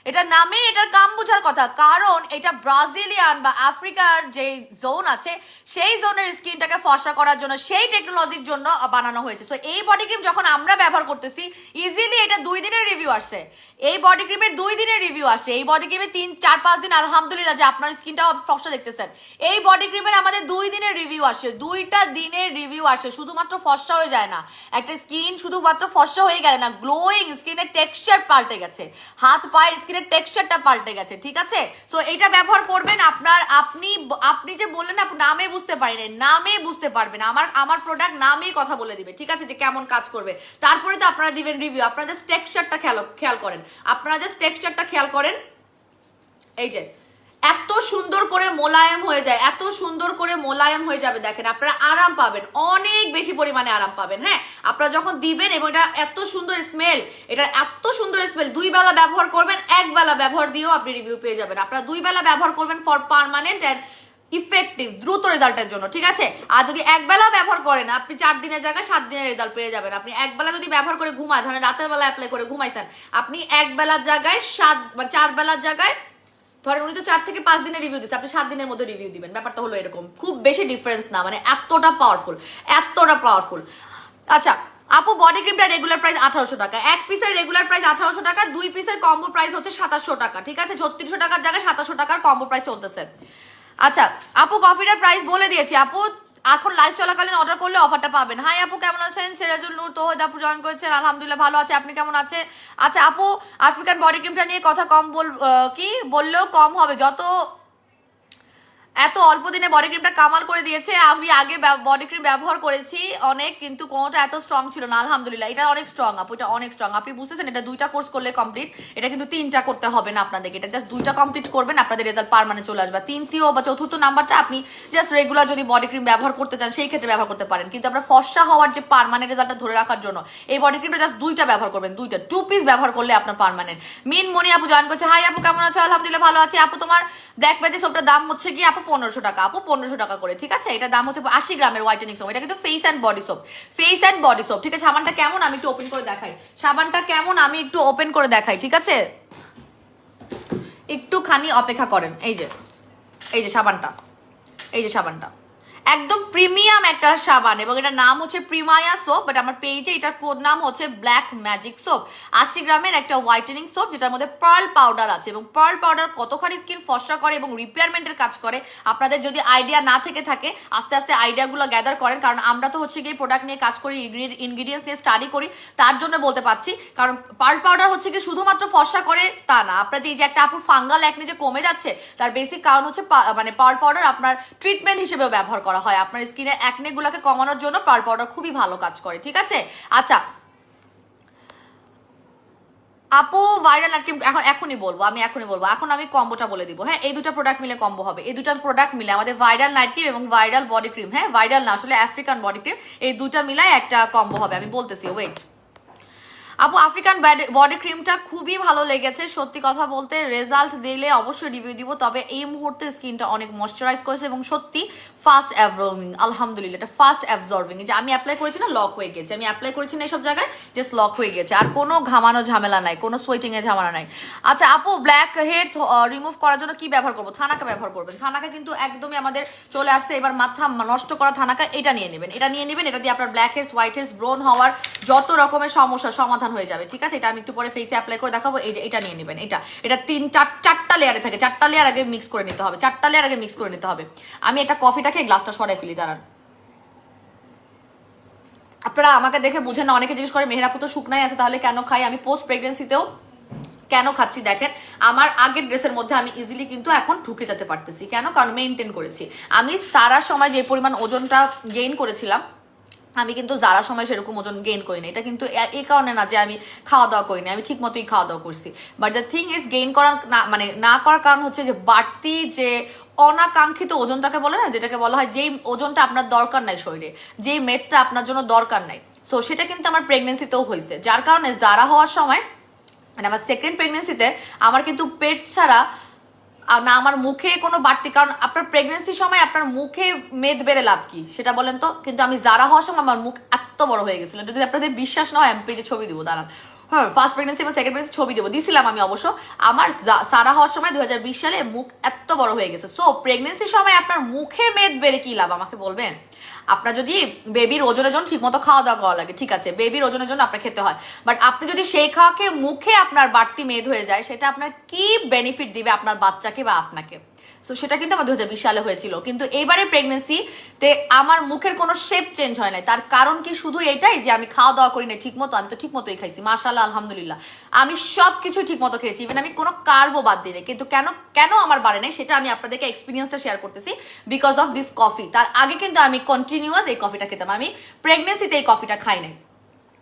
S1: এটা নামে এটার কাম বোঝার কথা, কারণ এটা ব্রাজিলিয়ান বা আফ্রিকার যে জোন আছে সেই জোনের স্কিনটাকে ফর্সা করার জন্য, সেই টেকনোলজির জন্য বানানো হয়েছে। সো এই বডি ক্রিম যখন আমরা ব্যবহার করতেছি, ইজিলি এটা 2 দিনের রিভিউ আসছে, এই বডি ক্রিমের 2 দিনের রিভিউ আসে, এই বডি ক্রিমে 3-4-5 দিন আলহামদুলিল্লাহ যে আপনার স্কিনটা ফর্সা দেখতেছেন। এই বডি ক্রিমের আমাদের 2 দিনের রিভিউ আসে, 2টা দিনের রিভিউ আসে। শুধুমাত্র ফর্সা হয়ে যায় না, একটা স্কিন শুধুমাত্র ফর্সা হয়ে গেলে না, গ্লোয়িং স্কিনের টেক্সচার পাল্টে গেছে, হাত পায়ের স্কিনের টেক্সচারটা পাল্টে গেছে, ঠিক আছে? সো এটা ব্যবহার করবেন। আপনি যে বললেন আপনি নামে বুঝতে পারি না, নামে বুঝতে পারবেন, আমার প্রোডাক্ট নামেই কথা বলে দিবে, ঠিক আছে, যে কেমন কাজ করবে। তারপরে তো আপনারা দিবেন রিভিউ। আপনারা জাস্ট টেক্সচারটা খেয়াল করেন, এই যে এত সুন্দর করে মোলায়েম হয়ে যায়, এত সুন্দর করে মোলায়েম হয়ে যাবে, দেখেন আপনারা আরাম পাবেন, অনেক বেশি পরিমাণে আরাম পাবেন। হ্যাঁ, আপনারা যখন দিবেন, এবং এটা এত সুন্দর স্মেল, 2 বেলা ব্যবহার করবেন, 1 বেলা ব্যবহার দিয়েও আপনি রিভিউ পেয়ে যাবেন। আপনারা 2 বেলা ব্যবহার করবেন ফর পার্মানেন্ট, অ্যান্ড ইফেক্টিভ দ্রুত রেজাল্টের জন্য, ঠিক আছে? আর যদি একবেলা ব্যবহার করেন আপনি 4 দিনের জায়গায় 7 দিনের রেজাল্ট পেয়ে যাবেন। আপনি একবেলা যদি ব্যবহার করে ঘুমায়, ধরেন রাতের বেলা অ্যাপ্লাই করে ঘুমাইছেন, আপনি একবেলার জায়গায় 4 বেলার জায়গায়, ধরেন উনি তো 4 থেকে 5 দিনের রিভিউ দিচ্ছে, আপনি 7 দিনের মধ্যে রিভিউ দিবেন। ব্যাপারটা হলো এরকম, খুব বেশি ডিফারেন্স না, মানে এতটা পাওয়ারফুল। আচ্ছা আপু, বডি ক্রিমটা রেগুলার প্রাইস 1800 টাকা, এক পিসের রেগুলার প্রাইস 1800 টাকা, 2 পিসের কম্বো প্রাইস হচ্ছে 2700 টাকা, ঠিক আছে? 3600 টাকার জায়গায় 2700 টাকার কম্বো প্রাইস চলতেছে। আচ্ছা আপু, কফিটার প্রাইস বলে দিয়েছি আপু, এখন লাইভ চলাকালীন অর্ডার করলে অফারটা পাবেন। হাই আপু, কেমন আছেন? সিরাজুল নূর তোহিদ আপু জয়েন করেছেন, আলহামদুলিল্লাহ ভালো আছে, আপনি কেমন আছে? আচ্ছা আপু, আফ্রিকান বডি ক্রিমটা নিয়ে কথা কম কি বললেও কম হবে, যত এত অল্প দিনে বডি ক্রিমটা কামাল করে দিয়েছে। আমি আগে বডি ক্রিম ব্যবহার করেছি অনেক, কিন্তু কোনোটা এত স্ট্রং ছিল না, আলহামদুলিল্লাহ এটা অনেক স্ট্রং আপু, এটা অনেক স্ট্রং। আপনি বুঝতেছেন, এটা 2টা কোর্স করলে কমপ্লিট, এটা কিন্তু 3টা করতে হবে না আপনাদেরকে, এটা জাস্ট 2টা কমপ্লিট করবেন, আপনাদের রেজাল্ট পার্মানেন্ট চলে আসবে। 3য় বা 4র্থ নাম্বারটা আপনি জাস্ট রেগুলার যদি বডি ক্রিম ব্যবহার করতে চান সেই ক্ষেত্রে ব্যবহার করতে পারেন, কিন্তু আপনার ফর্সা হওয়ার যে পার্মানেন্ট রেজাল্টটা ধরে রাখার জন্য এই বডি ক্রিমটা জাস্ট 2টা ব্যবহার করবেন, 2 পিস ব্যবহার করলে আপনার পার্মানেন্ট। মিন মনি আপু জয়েন করছে, হাই আপু কেমন আছো? আলহামদুলিল্লাহ ভালো আছে আপু। তোমার ব্ল্যাক ম্যাজিক সোপটার দাম হচ্ছে কি আপু 1500 টাকা, আপু 1500 টাকা করে, ঠিক আছে? এটা দাম হচ্ছে 80 গ্রামের হোয়াইটেনিং সোপ, এটা কিন্তু ফেস অ্যান্ড বডি সোপ, ঠিক আছে? সাবানটা কেমন আমি একটু ওপেন করে দেখাই, ঠিক আছে? একটুখানি অপেক্ষা করেন। এই যে সাবানটা একদম প্রিমিয়াম একটা সাবান, এবং এটার নাম হচ্ছে প্রিমায়া সোপ, বাট আমার পেজে এটার কোড নাম হচ্ছে ব্ল্যাক ম্যাজিক সোপ। 80 গ্রামের একটা হোয়াইটেনিং সোপ, যেটার মধ্যে পার্ল পাউডার আছে, এবং পার্ল পাউডার কতখানি স্কিন ফর্সা করে এবং রিপেয়ারমেন্টের কাজ করে, আপনাদের যদি আইডিয়া না থেকে থাকে আস্তে আস্তে আইডিয়াগুলো গ্যাদার করেন, কারণ আমরা তো হচ্ছে গিয়ে প্রোডাক্ট নিয়ে কাজ করি, ইনগ্রিডিয়েন্টস নিয়ে স্টাডি করি, তার জন্য বলতে পারছি। কারণ পার্ল পাউডার হচ্ছে কি শুধুমাত্র ফর্সা করে তা না, আপনার যে একটা আপুর ফাঙ্গাল অ্যাকনে যে কমে যাচ্ছে, তার বেসিক কারণ হচ্ছে মানে পার্ল পাউডার আপনার ট্রিটমেন্ট হিসেবেও ব্যবহার করা হয়, আপনার স্কিনের অ্যাকনে গুলোকে কমানোর জন্য পার্ল পাউডার খুবই ভালো কাজ করে, ঠিক আছে? আচ্ছা আপু, ভাইরাল নাইট ক্রিম এখনই বলবো, এখন আমি কম্বোটা বলে দিব। হ্যাঁ, এই 2টা প্রোডাক্ট মিলে কম্বো হবে, এই 2টা প্রোডাক্ট মিলে আমাদের ভাইরাল নাইট ক্রিম এবং ভাইরাল বডি ক্রিম, হ্যাঁ ভাইরাল না আসলে আফ্রিকান বডি ক্রিম, এই 2টা মিলায় একটা কম্বো হবে, আমি বলতেছি, ওয়েট। আপু, আফ্রিকান বডি ক্রিমটা খুবই ভালো লেগেছে, সত্যি কথা বলতে রেজাল্ট দিলে অবশ্যই রিভিউ দিব, তবে এই মুহূর্তে স্কিনটা অনেক ময়শ্চারাইজ করেছে এবং সত্যি ফাস্ট অ্যাবজর্বিং, আলহামদুলিল্লাহ এটা ফাস্ট অ্যাবজর্বিং। যে আমি অ্যাপ্লাই করেছি না, লক হয়ে গেছে, আমি অ্যাপ্লাই করেছি না এইসব জায়গায়, জাস্ট লক হয়ে গেছে, আর কোনো ঘামানো ঝামেলা নাই, কোনো সোয়েটিং এ ঝামেলা নাই। আচ্ছা আপু, ব্ল্যাক হেডস রিমুভ করার জন্য কি ব্যবহার করবো? থানাকা ব্যবহার করবেন, থানাকা কিন্তু একদমই আমাদের চলে আসছে, এবার মাথা নষ্ট করা থানাকা, এটা নিয়ে নেবেন, এটা দিয়ে আপনার ব্ল্যাক হেডস, হোয়াইট হেডস, ব্রোন হওয়ার যত রকমের সমস্যার সমাধান হয়ে যাবে, ঠিক আছে? এটা আমি একটু পরে ফেসে অ্যাপ্লাই করে দেখাবো। এই যে এটা নিয়ে নেবেন, এটা 4টা লেয়ারে থাকে, 4টা লেয়ার আগে মিক্স করে নিতে হবে, আমি এটা কফিটাকে গ্লাসটা সরাই ফেলি, দাঁড়ান। আপনারা আমাকে দেখে বুঝেন না, অনেকে জিজ্ঞেস করে মেহেরাপু তো শুকনাই আছে, তাহলে কেন খাই? আমি পোস্ট প্রেগনেন্সিতেও কেন খাচ্ছি দেখেন, আমার আগের ড্রেসের মধ্যে আমি ইজিলি কিন্তু এখন ঢুকে যেতে পারতেছি, কেন? কারণ মেনটেন করেছি। আমি সারার সময় যে পরিমাণ ওজনটা গেইন করেছিলাম, আমি কিন্তু যারা সময় সেরকম ওজন গেইন করিনি, এটা কিন্তু এই কারণে না যে আমি খাওয়া দাওয়া করিনি, আমি ঠিক মতোই খাওয়া দাওয়া করছি, but the thing is gain করার না করার কারণ হচ্ছে যে বাড়তি যে অনাকাঙ্ক্ষিত ওজনটাকে বলে না, যেটাকে বলা হয় যেই ওজনটা আপনার দরকার নাই শরীরে, যেই মেদটা আপনার জন্য দরকার নাই, সো সেটা কিন্তু আমার প্রেগনেন্সিতেও হয়েছে, যার কারণে যারা হওয়ার সময় মানে আমার সেকেন্ড প্রেগনেন্সিতে আমার কিন্তু পেট ছাড়া না আমার মুখে কোনো বাড়তি, কারণ আপনার প্রেগনেন্সির সময় আপনার মুখে মেদ বেড়ে লাভ কি সেটা বলেন তো? কিন্তু আমি যারা হওয়ার সময় আমার মুখ এত বড় হয়ে গেছিল, যদি আপনাদের বিশ্বাস না হয় আমি পেজে ছবি দিব, দাঁড়ান। হ্যাঁ, ফার্স্ট প্রেগনেন্সি বা সেকেন্ড প্রেগনেন্সি ছবি দিছিলাম আমি অবশ্য। আমার সারা হওয়ার সময় 2020 সালে মুখ এত বড় হয়ে গেছে। সো প্রেগনেন্সির সময় আপনার মুখে মেদ বেড়ে কি লাভ আমাকে বলবেন? আপনার যদি বেবির ওজনের জন্য ঠিক মতো খাওয়া দাওয়া করা লাগে, ঠিক আছে, বেবির ওজনের জন্য আপনার খেতে হয়, বাট আপনি যদি সেই খাওয়াকে মুখে আপনার বাড়তি মেদ হয়ে যায়, সেটা আপনার কি বেনিফিট দিবে আপনার বাচ্চাকে বা আপনাকে? সো সেটা কিন্তু আমার 2020 সালে হয়েছিল, কিন্তু এইবারে প্রেগনেন্সিতে আমার মুখের কোনো শেপ চেঞ্জ হয় নাই। তার কারণ কি শুধু এটাই যে আমি খাওয়া দাওয়া করি না ঠিক মতো? আমি তো ঠিক মতোই খাইছি, মাশাআল্লাহ আলহামদুলিল্লাহ, আমি সব কিছু ঠিক মতো খেয়েছি, ইভেন আমি কোনো কার্বও বাদ দিই নাই। কিন্তু কেন আমার বাড়ে নাই সেটা আমি আপনাদেরকে এক্সপিরিয়েন্সটা শেয়ার করতেছি, বিকজ অফ দিস কফি। তার আগে কিন্তু আমি কন্টিনিউয়াস এই কফিটা খেতাম, আমি প্রেগনেন্সিতে এই কফিটা খাই নাই,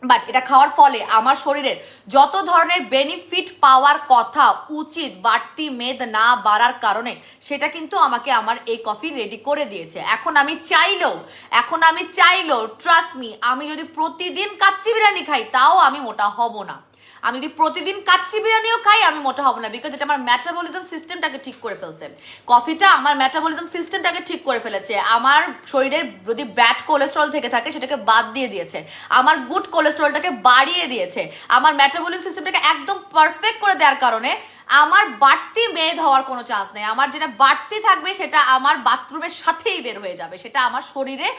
S1: বাট এটা খাওয়ার ফলে আমার শরীরের যত ধরনের বেনিফিট পাওয়ার কথা উচিত বাড়তি মেদ না বাড়ার কারণে, সেটা কিন্তু আমাকে আমার এই কফি রেডি করে দিয়েছে। এখন আমি চাইলেও ট্রাস্ট মি, আমি যদি প্রতিদিন কাচ্চি বিরিয়ানি খাই তাও আমি মোটা হব না। আমি যদি প্রতিদিন কাচ্চি বিরিয়ানিও খাই আমি মোটা হব না, বিকজ এটা আমার মেটাবলিজম সিস্টেমটাকে ঠিক করে ফেলছে। কফিটা আমার মেটাবলিজম সিস্টেমটাকে ঠিক করে ফেলেছে, আমার শরীরের যদি ব্যাড কোলেস্ট্রল থেকে থাকে সেটাকে বাদ দিয়ে দিয়েছে, আমার গুড কোলেস্ট্রলটাকে বাড়িয়ে দিয়েছে, আমার মেটাবলিজম সিস্টেমটাকে একদম পারফেক্ট করে দেওয়ার কারণে আমার বাড়তি মেদ হওয়ার কোনো চান্স নেই। আমার যেটা বাড়তি থাকবে সেটা আমার বাথরুমের সাথেই বের হয়ে যাবে, সেটা আমার শরীরে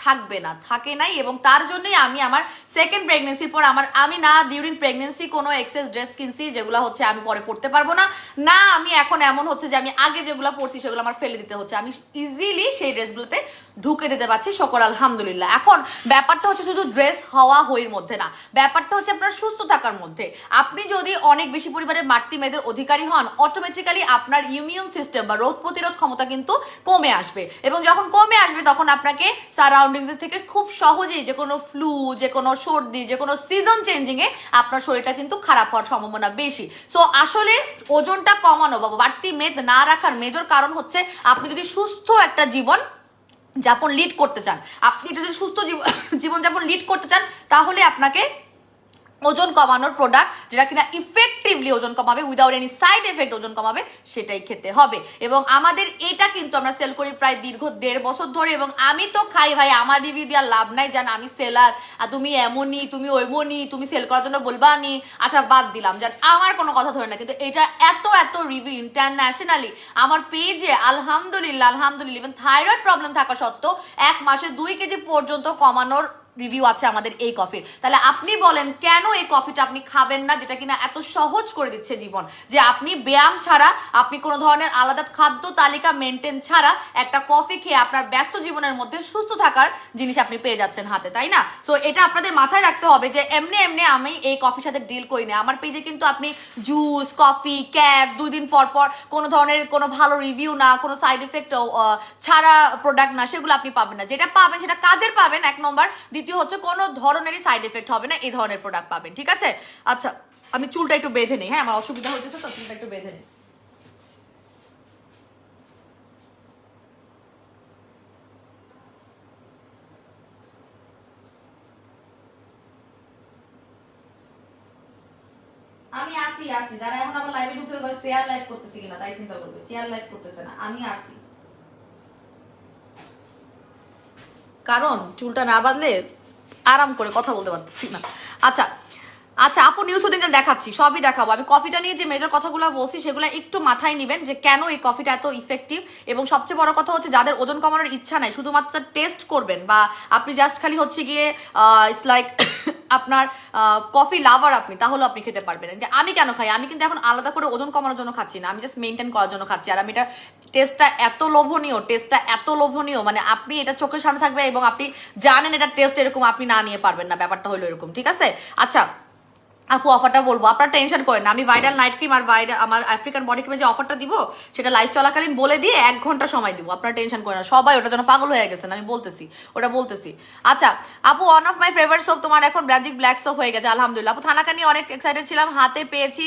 S1: থাকবে না, থাকে নাই। এবং তার জন্যই আমি আমার সেকেন্ড প্রেগনেন্সির পর আমি না ডিউরিং প্রেগনেন্সি কোনো এক্সেস ড্রেস কিনছি যেগুলো হচ্ছে আমি পরে পরতে পারবো না, না আমি এখন এমন হচ্ছে যে আমি আগে যেগুলো পরছি সেগুলো আমার ফেলে দিতে হচ্ছে, আমি ইজিলি সেই ড্রেসগুলোতে ঢুকে দিতে পারছি, শকর আলহামদুলিল্লাহ। এখন ব্যাপারটা হচ্ছে শুধু ড্রেস হওয়া হইর মধ্যে না, ব্যাপারটা হচ্ছে আপনার সুস্থ থাকার মধ্যে। আপনি যদি অনেক বেশি পরিমাণে বাড়তি মেয়েদের অধিকারী হন, অটোমেটিক্যালি আপনার ইমিউন সিস্টেম বা রোগ প্রতিরোধ ক্ষমতা কিন্তু কমে আসবে, এবং যখন কমে আসবে তখন আপনাকে সারাউন্ডিংস থেকে খুব সহজেই যে কোনো ফ্লু, যে কোনো সর্দি, যে কোনো সিজন চেঞ্জিংয়ে আপনার শরীরটা কিন্তু খারাপ হওয়ার সম্ভাবনা বেশি। সো আসলে ওজনটা কমানো বা বাড়তি মেদ না রাখার মেজর কারণ হচ্ছে আপনি যদি সুস্থ একটা জীবন যাপন লিড করতে চান, আপনি যদি সুস্থ জীবনযাপন লিড করতে চান তাহলে আপনাকে ওজন কমানোর প্রোডাক্ট যেটা কিনা ইফেক্টিভলি ওজন কমাবে উইদাউট এনি সাইড এফেক্ট ওজন কমাবে সেটাই খেতে হবে। এবং আমাদের এটা কিন্তু আমরা সেল করি প্রায় দীর্ঘ 1.5 বছর ধরে, এবং আমি তো খাই ভাই, আমার রিভিউ দেওয়ার লাভ নাই, জান আমি সেলার আর তুমি এমনই, তুমি ওইমনই, তুমি সেল করার জন্য বলবা নি, আচ্ছা বাদ দিলাম, জান আমার কোনো কথা ধরে না, কিন্তু এটা এত এত রিভিউ ইন্টারন্যাশনালি আমার পেজে আলহামদুলিল্লাহ আলহামদুলিল্লাহ ইভেন থাইরয়েড প্রবলেম থাকা সত্ত্বেও 1 মাসে 2 কেজি পর্যন্ত কমানোর রিভিউ আছে আমাদের এই কফির। তাহলে আপনি বলেন কেন এই কফিটা আপনি খাবেন না, যেটা কিনা এত সহজ করে দিচ্ছে জীবন, যে আপনি ব্যায়াম ছাড়া, আপনি কোনো ধরনের আলাদা খাদ্য তালিকা মেনটেন ছাড়া একটা কফি খেয়ে আপনার ব্যস্ত জীবনের মধ্যে সুস্থ থাকার জিনিস আপনি পেয়ে যাচ্ছেন হাতে, তাই না? সো এটা আপনাদের মাথায় রাখতে হবে যে এমনি এমনি আমি এই কফির সাথে ডিল করি না। আমার পেজে কিন্তু আপনি জুস, কফি, ক্যাপ 2 দিন পর পর কোনো ধরনের কোনো ভালো রিভিউ না, কোনো সাইড এফেক্ট ছাড়া প্রোডাক্ট না, সেগুলো আপনি পাবেন না। যেটা পাবেন সেটা কাজের পাবেন 1 নম্বর, দ্বিতীয় হচ্ছে কোনো ধরনেরই সাইড এফেক্ট হবে না, এই ধরনের প্রোডাক্ট পাবেন, ঠিক আছে? আচ্ছা আমি চুলটা একটু বেঁধে নিই, হ্যাঁ আমার অসুবিধা হচ্ছে তো চুলটা একটু বেঁধে নিই। আমি আসি যারা এখন আমার লাইভে ঢুকতে বলে চেয়ার লাইভ করতেছি কিনা তাই চিন্তা করবে, চেয়ার লাইভ করতেছে না, আমি আসি, কারণ চুলটা না বাঁধলে আরাম করে কথা বলতে পারছি না। আচ্ছা আচ্ছা আপু নিউজ দিন দেখাচ্ছি, সবই দেখাবো। আমি কফিটা নিয়ে যে মেজর কথাগুলো বলছি সেগুলো একটু মাথায় নেবেন যে কেন এই কফিটা এত ইফেক্টিভ, এবং সবচেয়ে বড় কথা হচ্ছে যাদের ওজন কমানোর ইচ্ছা নাই, শুধুমাত্র টেস্ট করবেন, বা আপনি জাস্ট খালি হচ্ছে গিয়ে ইটস লাইক আপনার কফি লাভার আপনি, তাহলে আপনি খেতে পারবেন। আমি কেন খাই, আমি কিন্তু এখন আলাদা করে ওজন কমানোর জন্য খাচ্ছি না, আমি জাস্ট মেনটেন করার জন্য খাচ্ছি। আর আমি এটা টেস্টটা এত লোভনীয়, মানে আপনি এটা চোখের সামনে থাকবে এবং আপনি জানেন এটা টেস্ট এরকম, আপনি না নিয়ে পারবেন না, ব্যাপারটা হলো এরকম, ঠিক আছে? আচ্ছা আপু অফারটা বলবো, আপনারা টেনশন করেন না, আমি ভাইরাল নাইট ক্রিম আর আমার আফ্রিকান বডি ক্রিমে যে অফারটা দিব সেটা লাইভ চলাকালীন বলে দিয়ে 1 ঘন্টা সময় দিব, আপনারা টেনশন করেন না, সবাই ওটা যেন পাগল হয়ে গেছেন, আমি বলতেছি। আচ্ছা আপু one of my favourite soap তোমার এখন ম্যাজিক ব্ল্যাক সোপ হয়ে গেছে, আলহামদুলিল্লাহ। আপু থানাকা নিয়ে অনেক এক্সাইটেড ছিলাম, হাতে পেয়েছি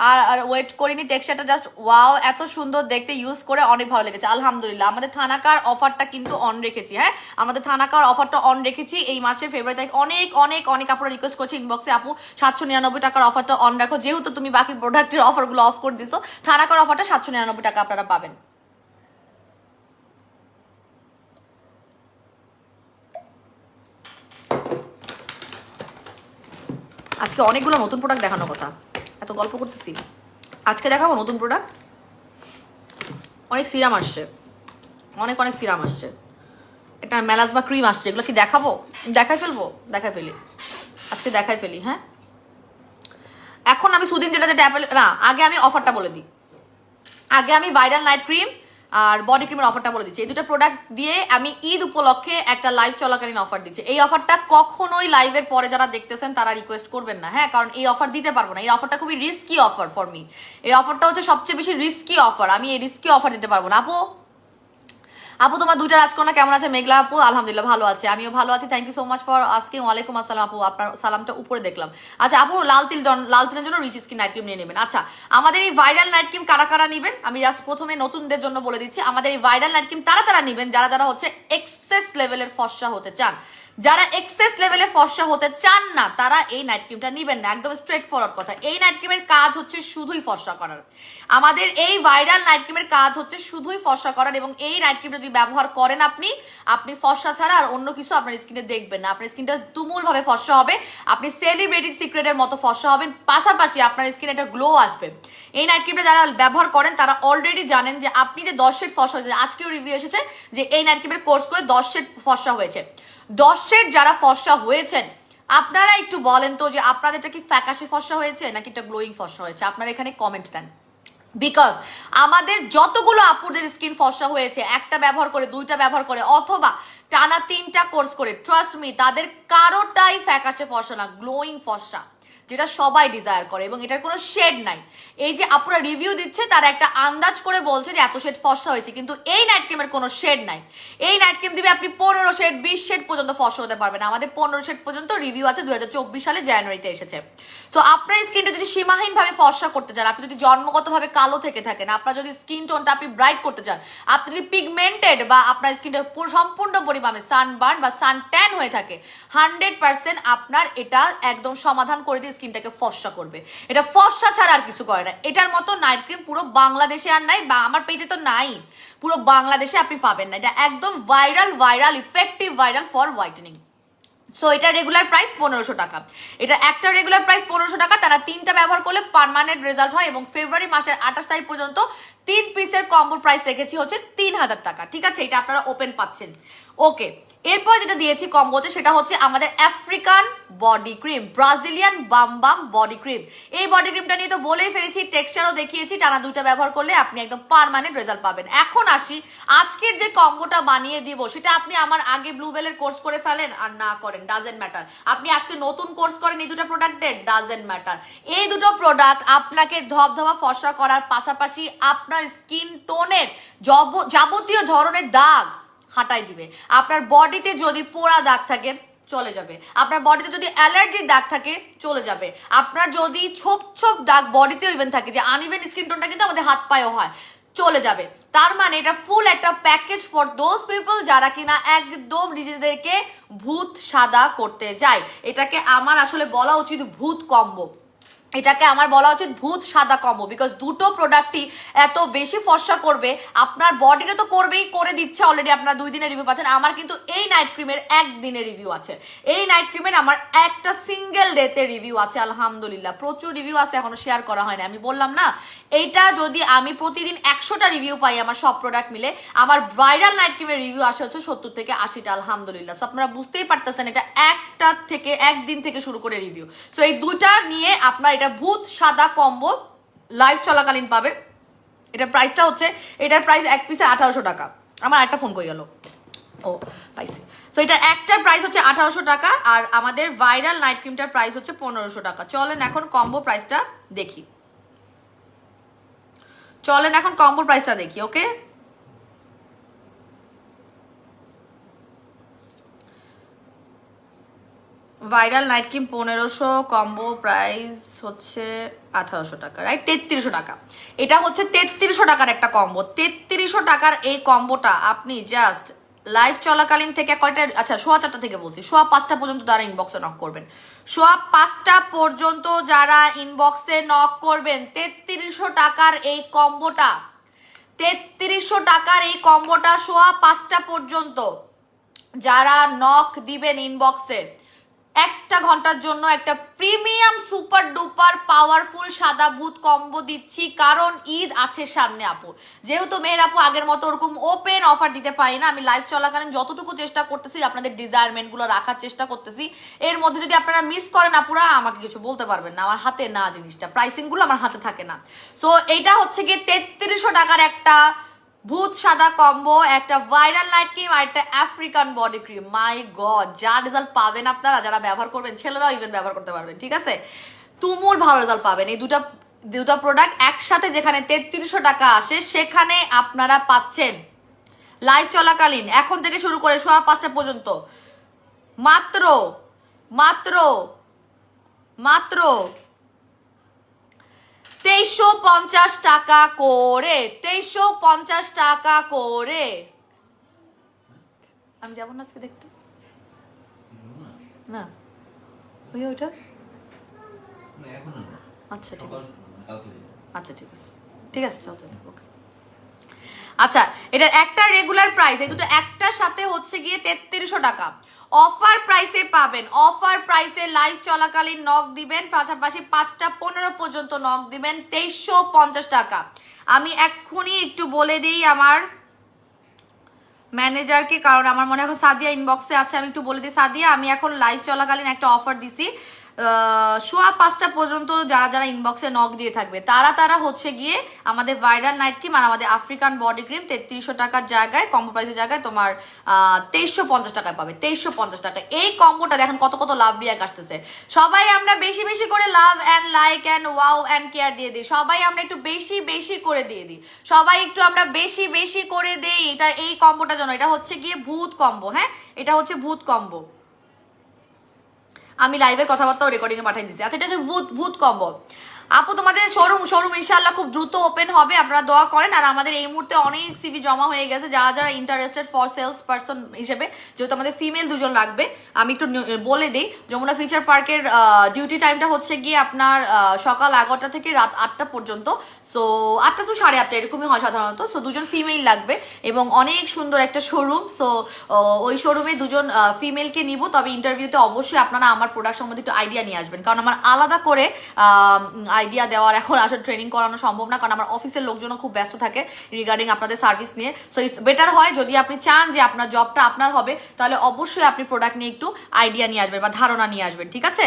S1: আর ওয়েট করিনি, টেক্সচারটা জাস্ট ওয়াও, এত সুন্দর দেখতে, ইউজ করে অনেক ভালো লেগেছে আলহামদুলিল্লাহ। আমাদের থানাকার অফারটা কিন্তু অন রেখেছি, হ্যাঁ আমাদের থানাকার অফারটা অন রেখেছি এই মাসের ফেব্রুয়ারি তারিখ। অনেক অনেক অনেক আপনারা রিকোয়েস্ট করছি ইনবক্সে, আপু 799 টাকার অফারটা অন রাখো, যেহেতু তুমি বাকি প্রোডাক্টের অফারগুলো অফ করে দিছো, থানাকার অফারটা 799 টাকা আপনারা পাবেন। আজকে অনেকগুলো নতুন প্রোডাক্ট দেখানোর কথা, এত গল্প করতেছি, আজকে দেখাবো নতুন প্রোডাক্ট। অনেক সিরাম আসছে, অনেক সিরাম আসছে, এটা মেলাজমা ক্রিম আসছে, এগুলো কি দেখাবো? দেখাই ফেলি আজকে, দেখাই ফেলি। হ্যাঁ এখন আমি সুদিন যেটা না, আগে আমি অফারটা বলে দিই, আগে আমি ভাইরাল নাইট ক্রিম আর বডি ক্রিমের অফারটা বলে দিচ্ছি। এই দুটো প্রোডাক্ট দিয়ে আমি ঈদ উপলক্ষে একটা লাইভ চলাকালীন অফার দিচ্ছি। এই অফারটা কখনোই লাইভের পরে যারা দেখতেছেন তারা রিকোয়েস্ট করবেন না, হ্যাঁ কারণ এই অফার দিতে পারবো না, এই অফারটা খুবই রিস্কি অফার ফর মি, এই অফারটা হচ্ছে সবচেয়ে বেশি রিস্কি অফার, আমি এই রিস্কি অফার দিতে পারবো না। আপু তোমার 2টা রাজকন্যা কেমন আছে? মেঘলা আপু আলহামদুলিল্লাহ ভালো আছে, আমিও ভালো আছি, thank you so much for asking. ওয়ালাইকুম আসসালাম আপু, আপনার সালামটা উপরে দেখলাম। আচ্ছা আপু লাল তিলের জন্য রিচ স্কিন নাইট ক্রিম নিয়ে নেবেন। আচ্ছা আমাদের এই ভাইরাল নাইট ক্রিম কারা কারা নেবেন আমি জাস্ট প্রথমে নতুনদের জন্য বলে দিচ্ছি, আমাদের এই ভাইরাল নাইট ক্রিম তারা নেবেন যারা হচ্ছে এক্সেস লেভেলের ফর্সা হতে চান, যারা এক্সেস লেভেলে ফর্সা হতে চান না তারা এই নাইট ক্রিমটা নেবেন না, একদম স্ট্রেট ফরওয়ার্ড কথা। এই নাইট ক্রিমের কাজ হচ্ছে শুধুই ফর্সা করার, আমাদের এই ভাইরাল নাইট ক্রিমের কাজ হচ্ছে শুধুই ফর্সা করার, এবং এই নাইট ক্রিম যদি ব্যবহার করেন আপনি ফর্সা ছাড়া আর অন্য কিছু আপনার স্কিনে দেখবেন না। আপনার স্কিনটা তুমুল ভাবে ফর্সা হবে, আপনি সেলিব্রিটি সিক্রেটের মতো ফর্সা হবেন, পাশাপাশি আপনার স্কিনে একটা গ্লো আসবে। এই নাইট ক্রিমটা যারা ব্যবহার করেন তারা অলরেডি জানেন যে আপনি যে 10 শেড ফর্সা হয়েছে, আজকেও রিভিউ এসেছে যে এই নাইট ক্রিমের কোর্স করে 10 শেড ফর্সা হয়েছে। 10 শেড যারা ফর্সা হয়েছেন আপনারা একটু বলেন তো যে আপনাদেরটা কি ফ্যাকাশে ফর্সা হয়েছে নাকি এটা গ্লোয়িং ফর্সা হয়েছে, আপনারা এখানে কমেন্ট দেন। বিকজ আমাদের যতগুলো আপুদের স্কিন ফর্সা হয়েছে একটা ব্যবহার করে, দুইটা ব্যবহার করে, অথবা টানা 3টা কোর্স করে, ট্রাস্ট মি তাদের কারোটাই ফ্যাকাশে ফর্সা না, গ্লোয়িং ফর্সা, যেটা সবাই ডিজায়ার করে, এবং এটার কোনো শেড নাই। এই যে আপুরা রিভিউ দিচ্ছে তারা একটা আন্দাজ করে বলছে যে এত শেড ফর্সা হয়েছে, কিন্তু এই নাইট ক্রিমের কোনো শেড নাই। এই নাইট ক্রিম দিবে আপনি 15 শেড 20 শেড পর্যন্ত ফর্সা হতে পারবেন। আমাদের 15 শেড পর্যন্ত রিভিউ আছে, 2024 সালে জানুয়ারিতে এসেছে। সো আপনার স্কিনটা যদি সীমাহীনভাবে ফর্সা করতে চান, আপনি যদি জন্মগতভাবে কালো থেকে থাকেন, আপনার যদি স্কিন টোনটা আপনি ব্রাইট করতে চান, আপনি যদি পিগমেন্টেড বা আপনার স্কিনটা সম্পূর্ণ পরিমাণে সানবার্ন বা সান ট্যান হয়ে থাকে, 100% আপনার এটা একদম সমাধান করে দিয়ে স্কিনটাকে ফর্সা করবে। এটা ফর্সা ছাড়া আর কিছু করে না। এটার মতো নাইট ক্রিম পুরো বাংলাদেশে আর নাই, বা আমার পেজে তো নাই, পুরো বাংলাদেশে আপনি পাবেন না। এটা একদম viral effective viral for whitening. So এটা রেগুলার প্রাইস 1500 টাকা, এটা একটা রেগুলার প্রাইস 1500 টাকা। তারা 3টা ব্যবহার করলে পার্মানেন্ট রেজাল্ট হয়, এবং ফেব্রুয়ারি মাসের 28 তারিখ পর্যন্ত 3 পিসের কম্বো প্রাইস রেখেছি হচ্ছে 3000 টাকা। ঠিক আছে, এটা আপনারা ওপেন পাচ্ছেন। ওকে, এরপর যেটা দিয়েছি কম্বোতে সেটা হচ্ছে আমাদের আফ্রিকান বডি ক্রিম, ব্রাজিলিয়ান বাম বডি ক্রিম। এই বডি ক্রিমটা নিয়ে তো বলেই ফেলেছি, টেক্সচারও দেখিয়েছি, টানা 2টা ব্যবহার করলে আপনি একদম পার্মানেন্ট রেজাল্ট পাবেন। এখন আসি আজকের যে কম্বোটা বানিয়ে দিব, সেটা আপনি আমার আগে ব্লুবেলের কোর্স করে ফেলেন আর না করেন, ডাজেন্ট ম্যাটার। আপনি আজকে নতুন কোর্স করেন এই দুটো প্রোডাক্টের, ডাজেন্ট ম্যাটার। এই দুটো প্রোডাক্ট আপনাকে ধবধবা ফর্সা করার পাশাপাশি আপনার স্কিন টোনের যাবতীয় ধরনের দাগ হাঁটাই দিবে। আপনার বডিতে যদি পোড়া দাগ থাকে চলে যাবে, আপনার বডিতে যদি অ্যালার্জির দাগ থাকে চলে যাবে, আপনার যদি ছোপ দাগ বডিতেও ইভেন থাকে, যে আনইভেন স্কিন টোনটা কিন্তু আমাদের হাত পায়েও হয়, চলে যাবে। তার মানে এটা ফুল একটা প্যাকেজ ফর দোজ পিপল যারা কিনা একদম নিজেদেরকে ভূত সাদা করতে যায়। এটাকে আমার আসলে বলা উচিত ভূত কম্বো, এটাকে আমার বলা উচিত ভূত সাদা কম্বো। বিকজ দুটো প্রোডাক্টই এত বেশি ফর্সা করবে, আপনার বডিটা তো করবেই, করে দিচ্ছে অলরেডি, আপনারা 2 দিনের রিভিউ পাচ্ছেন। আমার কিন্তু এই নাইট ক্রিমের 1 দিনের রিভিউ আছে, এই নাইট ক্রিমের আমার একটা সিঙ্গেল ডেতে রিভিউ আছে, আলহামদুলিল্লাহ। প্রচুর রিভিউ আছে, এখনো শেয়ার করা হয় না। আমি বললাম না, এইটা যদি আমি প্রতিদিন 100টা রিভিউ পাই আমার সব প্রোডাক্ট মিলে, আমার ভাইরাল নাইট ক্রিমের রিভিউ আসে হচ্ছে 70 থেকে 80টা, আলহামদুলিল্লাহ। সো আপনারা বুঝতেই পারতেছেন এটা একদিন থেকে শুরু করে রিভিউ। সো এই দুইটা নিয়ে আপনার এটা ভূত সাদা কম্বো লাইভ চলাকালীন পাবেন। এটার প্রাইসটা হচ্ছে, এটার প্রাইস 1 পিসে 1800 টাকা। আমার একটা ফোন কই গেল, ও পাইছি। সো এটার একটার প্রাইস হচ্ছে 1800 টাকা, আর আমাদের ভাইরাল নাইট ক্রিমটার প্রাইস হচ্ছে 1500 টাকা। চলেন এখন কম্বো প্রাইসটা দেখি, okay. Viral night cream 1500, combo price হচ্ছে 1800 টাকা, রাইট, 3300 টাকা। এটা হচ্ছে 3300 টাকার একটা কম্বো। 3300 টাকার এই কম্বোটা আপনি জাস্ট লাইভ চলাকালীন থেকে কয়টা, আচ্ছা 4:15 থেকে বলছি, 5:15 পর্যন্ত তারা ইনবক্সে নক করবেন, 5:15 পর্যন্ত যারা ইনবক্সে নক করবেন 3300 টাকার এই কম্বোটা, 3300 টাকার এই কম্বোটা 5:15 পর্যন্ত যারা নক দিবেন ইনবক্সে, 1 ঘন্টার জন্য একটা প্রিমিয়াম সুপার ডুপার পাওয়ারফুল সাদা ভূত কম্বো দিচ্ছি। কারণ ঈদ আছে সামনে আপু, যেহেতু মেহের আপু আগের মতো ওরকম ওপেন অফার দিতে পারি না, আমি লাইভ চলাকালীন যতটুকু চেষ্টা করতেছি আপনাদের ডিজায়ারমেন্টগুলো রাখার চেষ্টা করতেছি। এর মধ্যে যদি আপনারা মিস করেন আপুরা আমাকে কিছু বলতে পারবেন না, আমার হাতে না জিনিসটা, প্রাইসিংগুলো আমার হাতে থাকে না। সো এইটা হচ্ছে গিয়ে 3300 টাকার একটা ভূত সাদা কম্বো, একটা ভাইরাল নাইট ক্রিম আর একটা আফ্রিকান বডি ক্রিম। মাই গড, যা রেজাল্ট পাবেন আপনারা যারা ব্যবহার করবেন, ছেলেরাও ইভেন ব্যবহার করতে পারবেন, ঠিক আছে, তুমুল ভালো রেজাল্ট পাবেন। এই দুটা প্রোডাক্ট একসাথে যেখানে 3300 টাকা আসে, সেখানে আপনারা পাচ্ছেন লাইভ চলাকালীন এখন থেকে শুরু করে 5:15 পর্যন্ত মাত্র মাত্র মাত্র 2350 টাকা করে, 2350 টাকা করে। আমি যাবো না আজকে দেখতে, না ওইটা
S2: না এখনো না।
S1: আচ্ছা ঠিক আছে
S2: কালকে
S1: আচ্ছা ঠিক আছে ঠিক আছে চল তাহলে ওকে। আচ্ছা এটার একটা রেগুলার প্রাইস, এই দুটো একটার সাথে হচ্ছে গিয়ে 3300 টাকা অফার প্রাইসে পাবেন। অফার প্রাইসে লাইভ চলাকালীন নক দিবেন, পাশাপাশি 5টা 15 পর্যন্ত নক দিবেন 2350 টাকা। আমি এক্ষুনি একটু বলে দিই আমার ম্যানেজারকে, কারণ আমার মনে হয় সাদিয়া ইনবক্সে আছে, আমি একটু বলে দিই সাদিয়া, আমি এখন লাইভ চলাকালীন একটা অফার দিছি, সোয়া 5টা পর্যন্ত যারা যারা ইনবক্সে নক দিয়ে থাকবে তারা হচ্ছে গিয়ে আমাদের ভাইরাল নাইট ক্রিম আর আমাদের আফ্রিকান বডি ক্রিম 3300 টাকার জায়গায়, কম্বো প্রাইসের জায়গায় তোমার 2350 টাকায় পাবে। 2350 টাকা এই কম্বোটা দেখেন কত কত লাভ রিয়াক আসতেছে। সবাই আমরা বেশি বেশি করে love and like and wow and care দিয়ে দিই, সবাই আমরা একটু বেশি বেশি করে দিয়ে দিই, সবাই একটু আমরা বেশি বেশি করে দেই। এটা এই কম্বোটার জন্য, এটা হচ্ছে গিয়ে ভূত কম্বো। হ্যাঁ এটা হচ্ছে ভূত কম্বো, আমি লাইভের কথাবার্তাও রেকর্ডিংয়ে পাঠিয়ে দিচ্ছি। আচ্ছা এটা হচ্ছে ভূত কম্বো। আপু তোমাদের শোরুম ইনশাআল্লাহ খুব দ্রুত ওপেন হবে, আপনারা দোয়া করেন। আর আমাদের এই মুহূর্তে অনেক সিভি জমা হয়ে গেছে, যারা যারা ইন্টারেস্টেড ফর সেলস পার্সন হিসেবে, যেহেতু আমাদের ফিমেল দুজন লাগবে, আমি একটু বলে দিই। যমুনা ফিউচার পার্কের ডিউটি টাইমটা হচ্ছে গিয়ে আপনার সকাল 11টা থেকে রাত 8টা পর্যন্ত। সো 8টা to 8:30 এরকমই হয় সাধারণত। সো দুজন ফিমেল লাগবে এবং অনেক সুন্দর একটা শোরুম। সো ওই শোরুমে দুজন ফিমেলকে নিব, তবে ইন্টারভিউতে অবশ্যই আপনারা আমার প্রোডাক্ট সম্বন্ধে একটু আইডিয়া নিয়ে আসবেন, কারণ আমার আলাদা করে আইডিয়া দেওয়ার এখন আসলে ট্রেনিং করানো সম্ভব না, কারণ আমার অফিসের লোকজনও খুব ব্যস্ত থাকে রিগার্ডিং আপনাদের সার্ভিস নিয়ে। সো ইটস বেটার হয় যদি আপনি চান যে আপনার জবটা আপনার হবে, তাহলে অবশ্যই আপনি প্রোডাক্ট নিয়ে একটু আইডিয়া নিয়ে আসবেন বা ধারণা নিয়ে আসবেন, ঠিক আছে?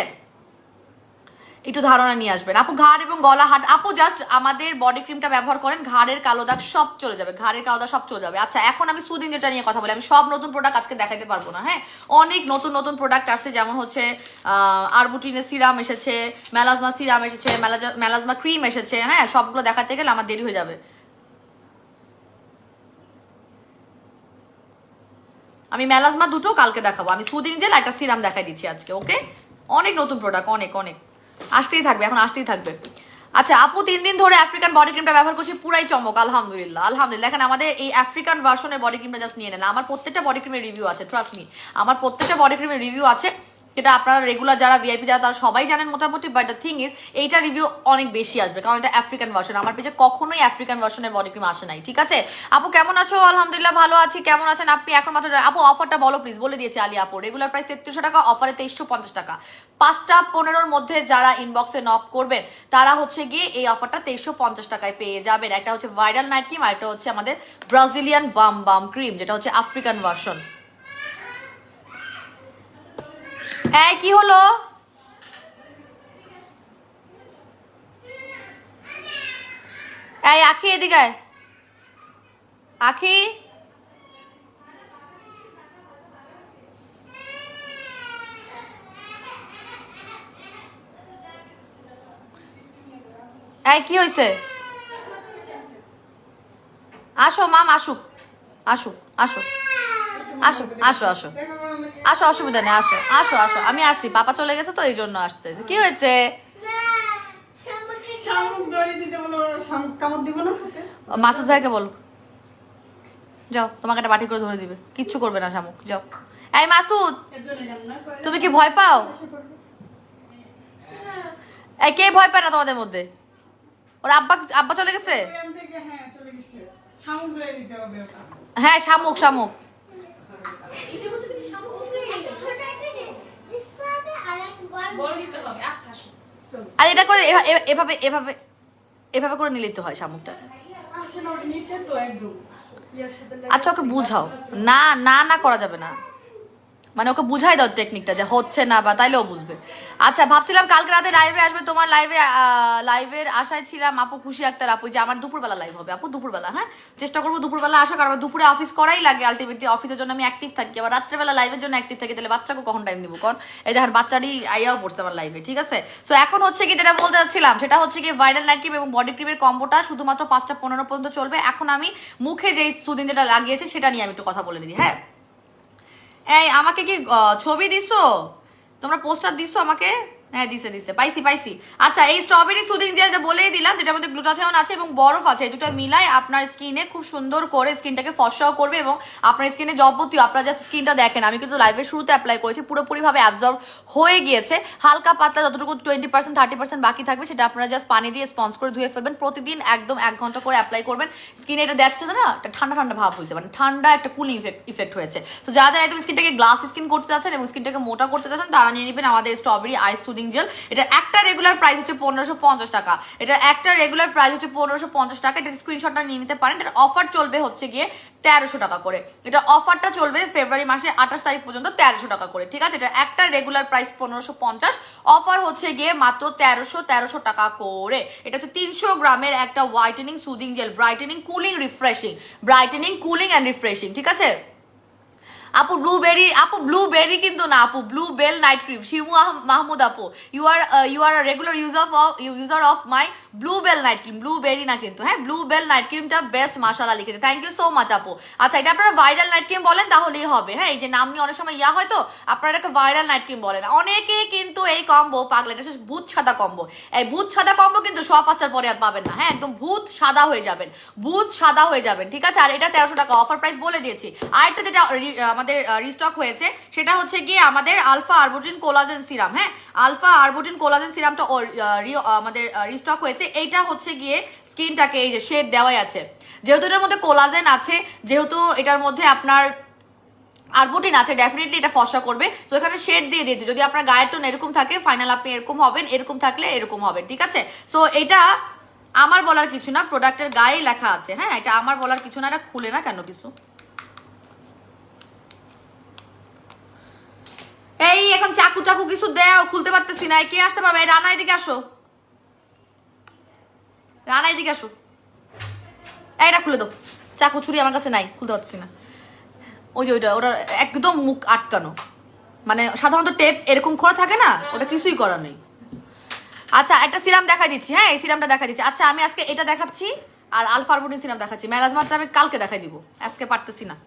S1: একটু ধারণা নিয়ে আসবেন। আপু ঘাড় এবং গলা হাট, আপু জাস্ট আমাদের বডি ক্রিমটা ব্যবহার করেন, ঘাড়ের কালো দাগ সব চলে যাবে, ঘাড়ের কালো দাগ সব চলে যাবে। আচ্ছা এখন আমি সুদিন যেটা নিয়ে কথা বলি, আমি সব নতুন প্রোডাক্ট আজকে দেখাতে পারবো না। হ্যাঁ অনেক নতুন নতুন প্রোডাক্ট আসছে, যেমন হচ্ছে আরবুটিনের সিরাম এসেছে, মেলাজমা সিরাম এসেছে, মেলাজমা ক্রিম এসেছে। হ্যাঁ সবগুলো দেখাতে গেলে আমার দেরি হয়ে যাবে। আমি মেলাজমা দুটো কালকে দেখাবো, আমি সুদিং জেল একটা সিরাম দেখাই দিচ্ছি আজকে। ওকে অনেক নতুন প্রোডাক্ট, অনেক অনেক আসতেই থাকবে, এখন আসতেই থাকবে। আচ্ছা আপু 3 দিন ধরে আফ্রিকান বডি ক্রিমটা ব্যবহার করছি, পুরাই চমক, আলহামদুলিল্লাহ আলহামদুলিল্লাহ। এখন আমাদের এই আফ্রিকান ভার্সনের বডি ক্রিমটা জাস্ট নিয়ে নেন, আমার প্রত্যেকটা বডি ক্রিমের রিভিউ আছে, ট্রাস্ট মি আমার প্রত্যেকটা বডি ক্রিমের রিভিউ আছে। এটা আপনারা রেগুলার যারা ভিআইপি যারা তারা সবাই জানেন মোটামুটি, বাট দ্য থিং ইজ এইটা রিভিউ অনেক বেশি আসবে, কারণ এটা আফ্রিকান ভার্সন, আমার পেজে কখনোই আফ্রিকান ভার্সনের বডি ক্রিম আসে নাই, ঠিক আছে? আপু কেমন আছো? আলহামদুলিল্লাহ ভালো আছি, কেমন আছেন আপনি? এখন মাত্র আপু অফারটা বলো প্লিজ, বলে দিয়েছি আলী আপু, রেগুলার প্রাইস 3300 টাকা, অফারে 2350 টাকা। 5টা 15-র মধ্যে যারা ইনবক্সে নক করবেন তারা হচ্ছে গিয়ে এই অফারটা 2350 টাকায় পেয়ে যাবেন। একটা হচ্ছে ভাইরাল নাইট ক্রিম আর একটা হচ্ছে আমাদের ব্রাজিলিয়ান বাম বাম ক্রিম, যেটা হচ্ছে আফ্রিকান ভার্সন। এই কি হলো? এই আখি এদিকে আয়, আখি এই কি হয়েছে? আসো মাম, আসুক আসুক আসো আসো আসো আসো আসো, অসুবিধা নেই, আসো আসো আসো, আমি আসি, পাপা চলে গেছে তো এই জন্য আসতে। কি হয়েছে? মাসুদ ভাইকে বলো, যাও তোমাকে একটা বাটি করে ধরে দিবে, কিচ্ছু করবে না শামুক, যাও। এই মাসুদ তুমি কি ভয় পাও? এই কে ভয় পায় না তোমাদের মধ্যে? ওর আব্বা আব্বা চলে গেছে? হ্যাঁ শামুক শামুক। আর এটা করে এভাবে এভাবে এভাবে করে নিলেই তো হয় শামুকটা। আচ্ছা ওকে বুঝাও, না না না করা যাবে না, মানে ওকে বুঝাই দাও টেকনিকটা যে হচ্ছে না, বা তাইলেও বুঝবে। আচ্ছা ভাবছিলাম কালকে রাতে লাইভে আসবে, তোমার লাইভের আশায় ছিলাম আপু, খুশি আক্তার আপু, যে আমার দুপুরবেলা লাইভ হবে আপু, দুপুরবেলা। হ্যাঁ চেষ্টা করবো দুপুরবেলা আসা, কারণ আমার দুপুরে অফিস করাই লাগে, আলটিমেটলি অফিসের জন্য আমি অ্যাক্টিভ থাকি, আবার রাত্রেবেলা লাইভের জন্য অ্যাক্টিভ থাকি, তাহলে বাচ্চাকে কখন টাইম দিব? কারণ এই দেখেন বাচ্চারই আইয়াও পড়ছে আমার লাইভে, ঠিক আছে? সো এখন হচ্ছে কি যেটা বলতে চাচ্ছিলাম সেটা হচ্ছে কি ভাইরাল নাইট ক্রিম এবং বডি ক্রিমের কম্বোটা শুধুমাত্র 5টা 15 পর্যন্ত চলবে। এখন আমি মুখে যেই সুদিন যেটা লাগিয়েছে সেটা নিয়ে আমি একটু কথা বলে দিই। হ্যাঁ এই আমাকে কি ছবি দিছো তোমরা, পোস্টার দিছো আমাকে? হ্যাঁ দিছে পাইছি। আচ্ছা এই স্ট্রবেরি সুদিং জেল বলেই দিলাম, যেটার মধ্যে গ্লুটাথিয়ন আছে এবং বরফ আছে, এই দুটো মিলাই আপনার স্কিনে খুব সুন্দর করে স্কিনটাকে ফর্সাও করবে এবং আপনার স্কিনে যাবতীয় আপনারা জাস্ট স্কিনটা দেখেন, আমি কিন্তু লাইভের শুরুতে অ্যাপ্লাই করেছি, পুরোপুরিভাবে অ্যাবজর্ব হয়ে গিয়েছে। হালকা পাতলা যতটুকু 20% 30% বাকি থাকবে সেটা আপনারা জাস্ট পানি দিয়ে স্পঞ্জ করে ধুয়ে ফেলবেন। প্রতিদিন একদম 1 ঘন্টা করে অ্যাপ্লাই করবেন। স্কিনে এটা দেখছে না, একটা ঠান্ডা ভাব হয়েছে, মানে ঠান্ডা একটা কুলিং ইফেক্ট হয়েছে। তো যারা একদম স্কিনটাকে গ্লাস স্কিন করতে চাচ্ছেন এবং স্কিনটাকে মোটা করতে চাচ্ছেন তারা নিয়ে নেবেন আমাদের স্ট্রবেরি আইস সুদিং জেল। এটা একটা রেগুলার প্রাইস হচ্ছে 1550 টাকা। এটা একটা রেগুলার প্রাইস হচ্ছে 1550 টাকা। এটা স্ক্রিনশটটা নিয়ে নিতে পারেন। এটার অফার চলবে হচ্ছে গিয়ে 1300 টাকা করে। এটা অফারটা চলবে ফেব্রুয়ারি মাসে 28 তারিখ পর্যন্ত 1300 টাকা করে, ঠিক আছে। এটা একটা রেগুলার প্রাইস 1550, অফার হচ্ছে গিয়ে মাত্র 1300 টাকা করে। এটা হচ্ছে 300 গ্রামের একটা whitening soothing gel, brightening cooling and refreshing, ঠিক আছে। আপু ব্লুবেরি কিন্তু না আপু, blue bell night cream, Shimu Mahmud আপু, you are regular user of my blue bell night cream, blueberry না কিন্তু, হ্যাঁ ব্লু বেল নাইট ক্রিমটা বেস্ট মাশাআল্লাহ লিখেছে, থ্যাংক ইউ সো মাচ আপু। আচ্ছা এটা আপনারা ভাইরাল নাইট ক্রিম বলেন তাহলেই হবে, হ্যাঁ এই যে নাম নিয়ে অনেক সময় হয় তো, আপনারা এটাকে ভাইরাল নাইট ক্রিম বলেন। অনেকে কিন্তু এই কম্বো পাগলা, এটা ভূত সাদা কম্বো, এই ভূত সাদা কম্বো কিন্তু 5টার পরে আর পাবেন না, হ্যাঁ একদম ভূত সাদা হয়ে যাবেন, ঠিক আছে। আর এটা 1300 টাকা অফার প্রাইস বলে দিয়েছি। আর একটা যেটা আমাদের রিস্টক হয়েছে সেটা হচ্ছে গিয়ে আমাদের আলফা আরবুটিন কোলাজেন সিরাম, হ্যাঁ আলফা আরবুটিন কোলাজেন সিরামটা আমাদের রিস্টক হয়েছে। এইটা হচ্ছে গিয়ে স্কিনটাকে এই যে শেড দেওয়াই আছে, যেহেতু এটার মধ্যে কোলাজেন আছে, যেহেতু এটার মধ্যে আপনার আরবুটিন আছে, ডেফিনেটলি এটা ফর্সা করবে। তো এখানে শেড দিয়ে দিয়েছে, যদি আপনার গায়ের টোন এরকম থাকে ফাইনাল আপনি এরকম হবেন, এরকম থাকলে এরকম হবেন, ঠিক আছে। সো এটা আমার বলার কিছু না, প্রোডাক্টের গায়ে লেখা আছে, হ্যাঁ এটা আমার বলার কিছু না। এটা খুলে না কেন কিছু, এই এখন চাকু টাকু কিছু দেও, খুলতে পারতেছি না। কে আসতে পারবে? রানা এদিকে আসো, এইটা খুলে দাও। চাকু ছুরি আমার কাছে নাই, খুলতে পারতেছি না। ওই যে ওটা একদম মুখ আটকানো, মানে সাধারণত টেপ এরকম খোলা থাকে না, ওটা কিছুই করার নেই। আচ্ছা একটা সিরাম দেখাই দিচ্ছি, হ্যাঁ এই সিরামটা দেখাই দিচ্ছি। আচ্ছা আমি আজকে এটা দেখাচ্ছি আর আলফা আরবুটিন সিরাম দেখাচ্ছি, মেলাজমাত্রা আমি কালকে দেখাই দিব, আজকে পারতেছি না।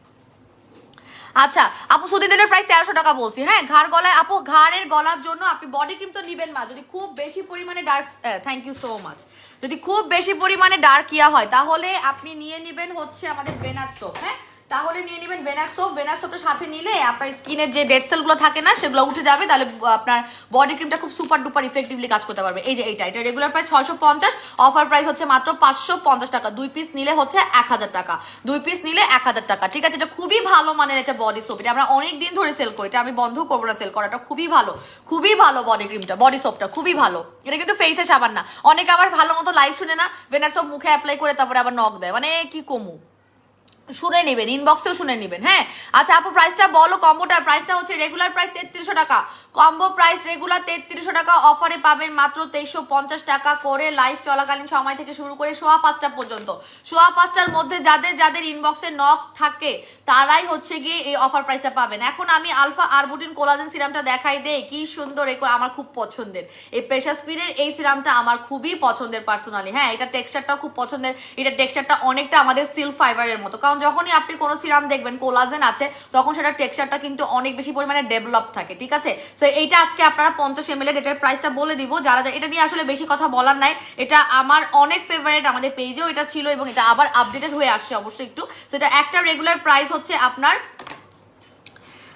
S1: আচ্ছা আপু সুদিনের প্রাইস 1300 টাকা বলছি, হ্যাঁ ঘাড় গলায় আপু, ঘাড়ের গলার জন্য আপনি বডি ক্রিম তো নিবেন মা, যদি খুব বেশি পরিমাণে dark, thank you so much, যদি খুব বেশি পরিমাণে ডার্ক হয় তাহলে আপনি নিয়ে নেবেন হচ্ছে আমাদের বেনার সোপ, হ্যাঁ তাহলে নিয়ে নেবেন বেনার সোপটা সাথে নিলে আপনার স্কিনের যে ডেড সেলগুলো থাকে না সেগুলো উঠে যাবে, তাহলে আপনার বডি ক্রিমটা খুব সুপার ডুপার ইফেক্টিভলি কাজ করতে পারবে। এই যে এটা রেগুলার প্রাইস 650, অফার প্রাইস হচ্ছে মাত্র 550 টাকা, 2 পিস নিলে হচ্ছে 1000 টাকা, 2 পিস নিলে 1000 টাকা, ঠিক আছে। এটা খুবই ভালো মানের একটা বডি সোপ, এটা আমরা অনেক দিন ধরে সেল করি, এটা আমি বন্ধ করবো না সেল করাটা, খুবই ভালো বডি ক্রিমটা, বডি সোপটা খুবই ভালো। এটা কিন্তু ফেসে সাবান না, অনেকে আবার ভালো মতো লাইভ শুনে না, বেনার সোপ মুখে অ্যাপ্লাই করে তারপরে আবার নক দেয়, মানে কি কমু, শুনে নেবেন, ইনবক্সেও শুনে নেবেন, হ্যাঁ। আচ্ছা আপু প্রাইসটা বলো, কম্বোটার প্রাইসটা হচ্ছে রেগুলার প্রাইস 3300 টাকা, কম্বো প্রাইস রেগুলার 3300 টাকা, অফারে পাবেন মাত্র 2350 টাকা করে। লাইভ চলাকালীন সময় থেকে শুরু করে 5:15 পর্যন্ত, 5:15টার মধ্যে যাদের ইনবক্সে নক থাকে তারাই হচ্ছে গিয়ে এই অফার প্রাইসটা পাবেন। এখন আমি আলফা আরবুটিন কোলাজেন সিরামটা দেখাই দেই, কি সুন্দর, আমার খুব পছন্দের এই প্রেশার স্পিনের এই সিরামটা, আমার খুবই পছন্দের পার্সোনালি, হ্যাঁ এটা টেক্সচারটাও খুব পছন্দের, এটা টেক্সচারটা অনেকটা আমাদের সিল্ক ফাইবারের মতো, কারণ যখনই আপনি কোনো সিরাম দেখবেন কোলাজেন আছে তখন সেটা টেক্সচারটা কিন্তু অনেক বেশি পরিমাণে ডেভেলপ থাকে, ঠিক আছে। তো এইটা আজকে আপনারা 50 ml এটার প্রাইসটা বলে দিব, যারা এটা নিয়ে আসলে বেশি কথা বলার নাই, এটা আমার অনেক ফেভারিট, আমাদের পেজেও এটা ছিল এবং এটা আবার আপডেটেড হয়ে আসছে অবশ্যই একটু। তো এটা একটা রেগুলার প্রাইস হচ্ছে আপনার,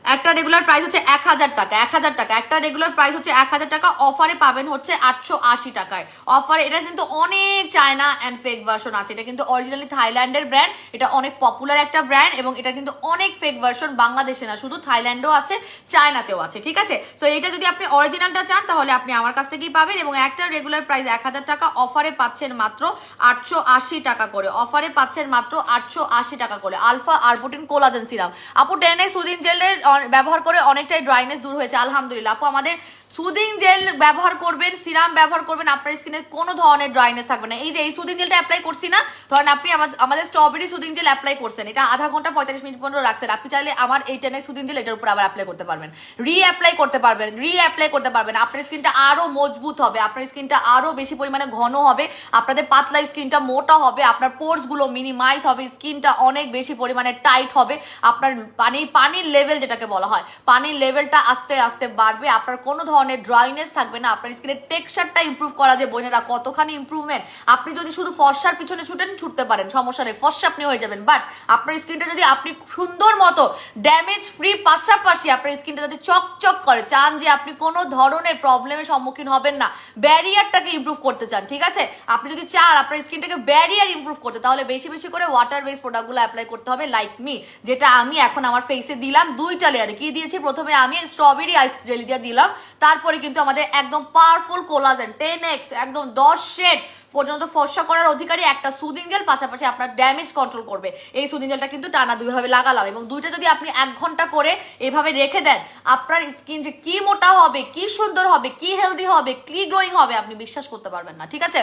S1: একটা রেগুলার প্রাইস হচ্ছে 1000 টাকা, একটা রেগুলার প্রাইস হচ্ছে 1000 টাকা, অফারে পাবেন হচ্ছে 880 টাকায়। অফারে এটা কিন্তু অনেক চায়না অ্যান্ড ফেক ভার্সন আছে, এটা কিন্তু অরিজিনালি থাইল্যান্ডের ব্র্যান্ড, এটা অনেক পপুলার একটা ব্র্যান্ড এবং এটা কিন্তু অনেক ফেক ভার্সন বাংলাদেশে না, শুধু থাইল্যান্ডেও আছে, চায়নাতেও আছে, ঠিক আছে। তো এটা যদি আপনি অরিজিনালটা চান তাহলে আপনি আমার কাছ থেকেই পাবেন এবং একটা রেগুলার প্রাইস 1000 টাকা, অফারে পাচ্ছেন মাত্র 880 টাকা করে, অফারে পাচ্ছেন মাত্র 880 টাকা করে। আলফা আরবুটিন কোলাজেন সিরাম আপু 10x সুদিন জেলের ব্যবহার করে অনেকটাই ড্রাইনেস দূর হয়েছে, আলহামদুলিল্লাহ আপু। আমাদের সুদিং জেল ব্যবহার করবেন, সিরাম ব্যবহার করবেন, আপনার স্কিনে কোনো ধরনের ড্রাইনেস থাকবে না। এই যে এই সুদিং জেলটা অ্যাপ্লাই করছি না, ধরেন আপনি আমাদের স্ট্রবেরি সুদিং জেল অ্যাপ্লাই করছেন, এটা আধা ঘন্টা 45 মিনিট পর্যন্ত রাখছেন, আপনি চাইলে আমার এই 10x সুদিং জেল এটার উপর আবার অ্যাপ্লাই করতে পারবেন, রিঅ্যাপ্লাই করতে পারবেন, আপনার স্কিনটা আরো মজবুত হবে, আপনার স্কিনটা আরো বেশি পরিমাণে ঘন হবে, আপনাদের পাতলা স্কিনটা মোটা হবে, আপনার পোর্স গুলো মিনিমাইজ হবে, স্কিনটা অনেক বেশি পরিমাণে টাইট হবে, আপনার পানির লেভেল যেটাকে বলা হয়। পানির লেভেলটা আস্তে আস্তে বাড়বে, আপনার কোনো ধরনের ড্রাইনেস থাকবে না, আপনার স্কিনের টেক্সচারটা ইমপ্রুভ করা যে বোনেরা কতখানি ইমপ্রুভমেন্ট। আপনি যদি শুধু ফর্সার পিছনে ছুটতে পারেন সমস্যা নেই, ফর্সা আপনি হয়ে যাবেন, বাট আপনার স্কিনটা যদি আপনি সুন্দর মতো ড্যামেজ ফ্রি পাশাপাশি আপনার স্কিনটা যদি চকচক করে, চান যে আপনি কোনো ধরনের প্রবলেমের সম্মুখীন হবেন না, ব্যারিয়ারটাকে ইমপ্রুভ করতে চান, ঠিক আছে, আপনি যদি চান আপনার স্কিনটাকে ব্যারিয়ার ইমপ্রুভ করতে, তাহলে বেশি বেশি করে ওয়াটার বেস প্রোডাক্টগুলো অ্যাপ্লাই করতে হবে, লাইক মি, যেটা আমি এখন আমার ফেসে দিলাম 2টা লেয়ারে। কি দিয়েছি, প্রথমে আমি স্ট্রবেরি আইস জেলি দিয়ে দিলাম, তারপরে কিন্তু আমাদের একদম পাওয়ারফুল কোলাজেন 10x একদম 10 শেড পর্যন্ত ফর্সা করার অধিকারী একটা সুদিং জেল, পাশাপাশি আপনার ড্যামেজ কন্ট্রোল করবে। এই সুদিং জেলটা কিন্তু টানা 2ভাবে লাগালাম, এবং 2টা যদি আপনি 1 ঘন্টা করে এভাবে রেখে দেন, আপনার স্কিন যে কি মোটা হবে, কি সুন্দর হবে, কি হেলদি হবে, কি গ্লোয়িং হবে, আপনি বিশ্বাস করতে পারবেন না, ঠিক আছে।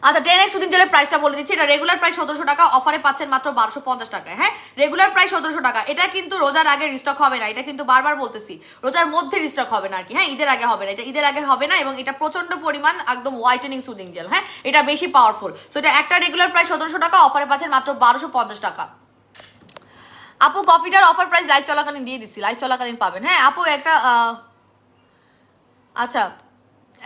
S1: আচ্ছা, 10x সুদিং জেলের প্রাইসটা বলে দিচ্ছি। এটা রেগুলার প্রাইস 1700 টাকা, অফারে পাচ্ছেন মাত্র 1250 টাকায়। হ্যাঁ, রেগুলার প্রাইস 1700 টাকা। এটা কিন্তু রোজার আগে রিস্টক হবে না, এটা কিন্তু বারবার বলতেছি, রোজার মধ্যে রিস্টক হবে না আর কি। হ্যাঁ, ঈদের আগে হবে না, এটা ঈদের আগে হবে না, এবং এটা প্রচন্ড পরিমাণ একদম হোয়াইটেনিং সুদিং জেল। হ্যাঁ, এটা বেশি পাওয়ারফুল। সো এটা একটা রেগুলার প্রাইস 1700 টাকা, অফারে পাচ্ছেন মাত্র 1250 টাকা। আপু কফিটার অফার প্রাইস লাইভ চলাকালীন দিয়ে দিচ্ছি, লাইভ চলাকালীন পাবেন। হ্যাঁ আপু, একটা আচ্ছা,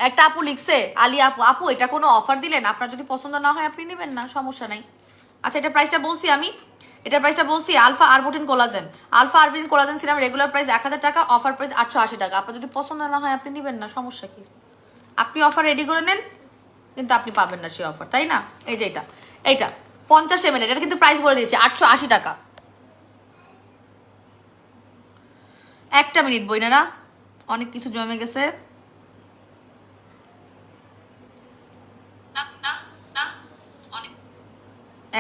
S1: একটা আপু লিখছে, আলী আপু, আপু এটা কোনো অফার দিলেন, আপনার যদি পছন্দ না হয় আপনি নেবেন না, সমস্যা নাই। আচ্ছা, এটা প্রাইসটা বলছি আমি, এটা প্রাইসটা বলছি। Alpha arbutin collagen, alpha arbutin collagen serum regular price 1000 টাকা, অফার প্রাইস 880 টাকা। আপনার যদি পছন্দ না হয় আপনি নেবেন না, সমস্যা কি, আপনি অফার রেডি করে নেন, কিন্তু আপনি পাবেন না সেই অফার, তাই না। এই যে এইটা 50 ml, এটা কিন্তু প্রাইস বলে দিয়েছি 880 টাকা। একটা মিনিট বইনেরা, অনেক কিছু জমে গেছে।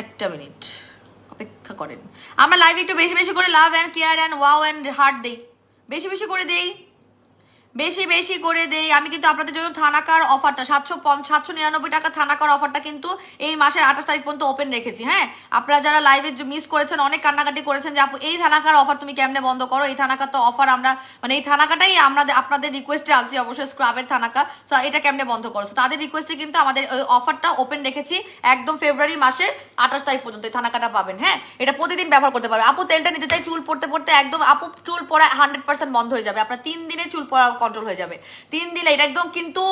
S1: একটা মিনিট অপেক্ষা করেন, আমরা লাইভ একটু বেশি বেশি করে love and care and wow and heart দেই, বেশি বেশি করে দেই, বেশি বেশি করে দেই। আমি কিন্তু আপনাদের জন্য থানাকার অফারটা 799 টাকা থানাকার অফারটা কিন্তু এই মাসের 28 তারিখ পর্যন্ত ওপেন রেখেছি। হ্যাঁ, আপনারা যারা লাইভে মিস করেছেন, অনেক কান্নাকাটি করেছেন যে আপু এই থানাকার অফার তুমি কেমনে বন্ধ করো, এই থানাকার তো অফার আমরা মানে এই থানাকাটাই আমরা আপনাদের রিকোয়েস্টে আছি, অবশ্যই স্ক্রাবের থানাকা, সো এটা কেমনে বন্ধ করো, তাদের রিকোয়েস্টে কিন্তু আমাদের ওই অফারটা ওপেন রেখেছি একদম ফেব্রুয়ারি মাসের 28 তারিখ পর্যন্ত এই থানাকাটা পাবেন। হ্যাঁ, এটা প্রতিদিন ব্যবহার করতে পারবে। আপু তেলটা নিতে চাই, চুল পড়তে পড়তে একদম আপু চুল পড়া 100% বন্ধ হয়ে যাবে, আপনার 3 দিনে চুল পড়া কন্ট্রোল হয়ে যাবে, 3 দিনে। এটা একদম কিন্তু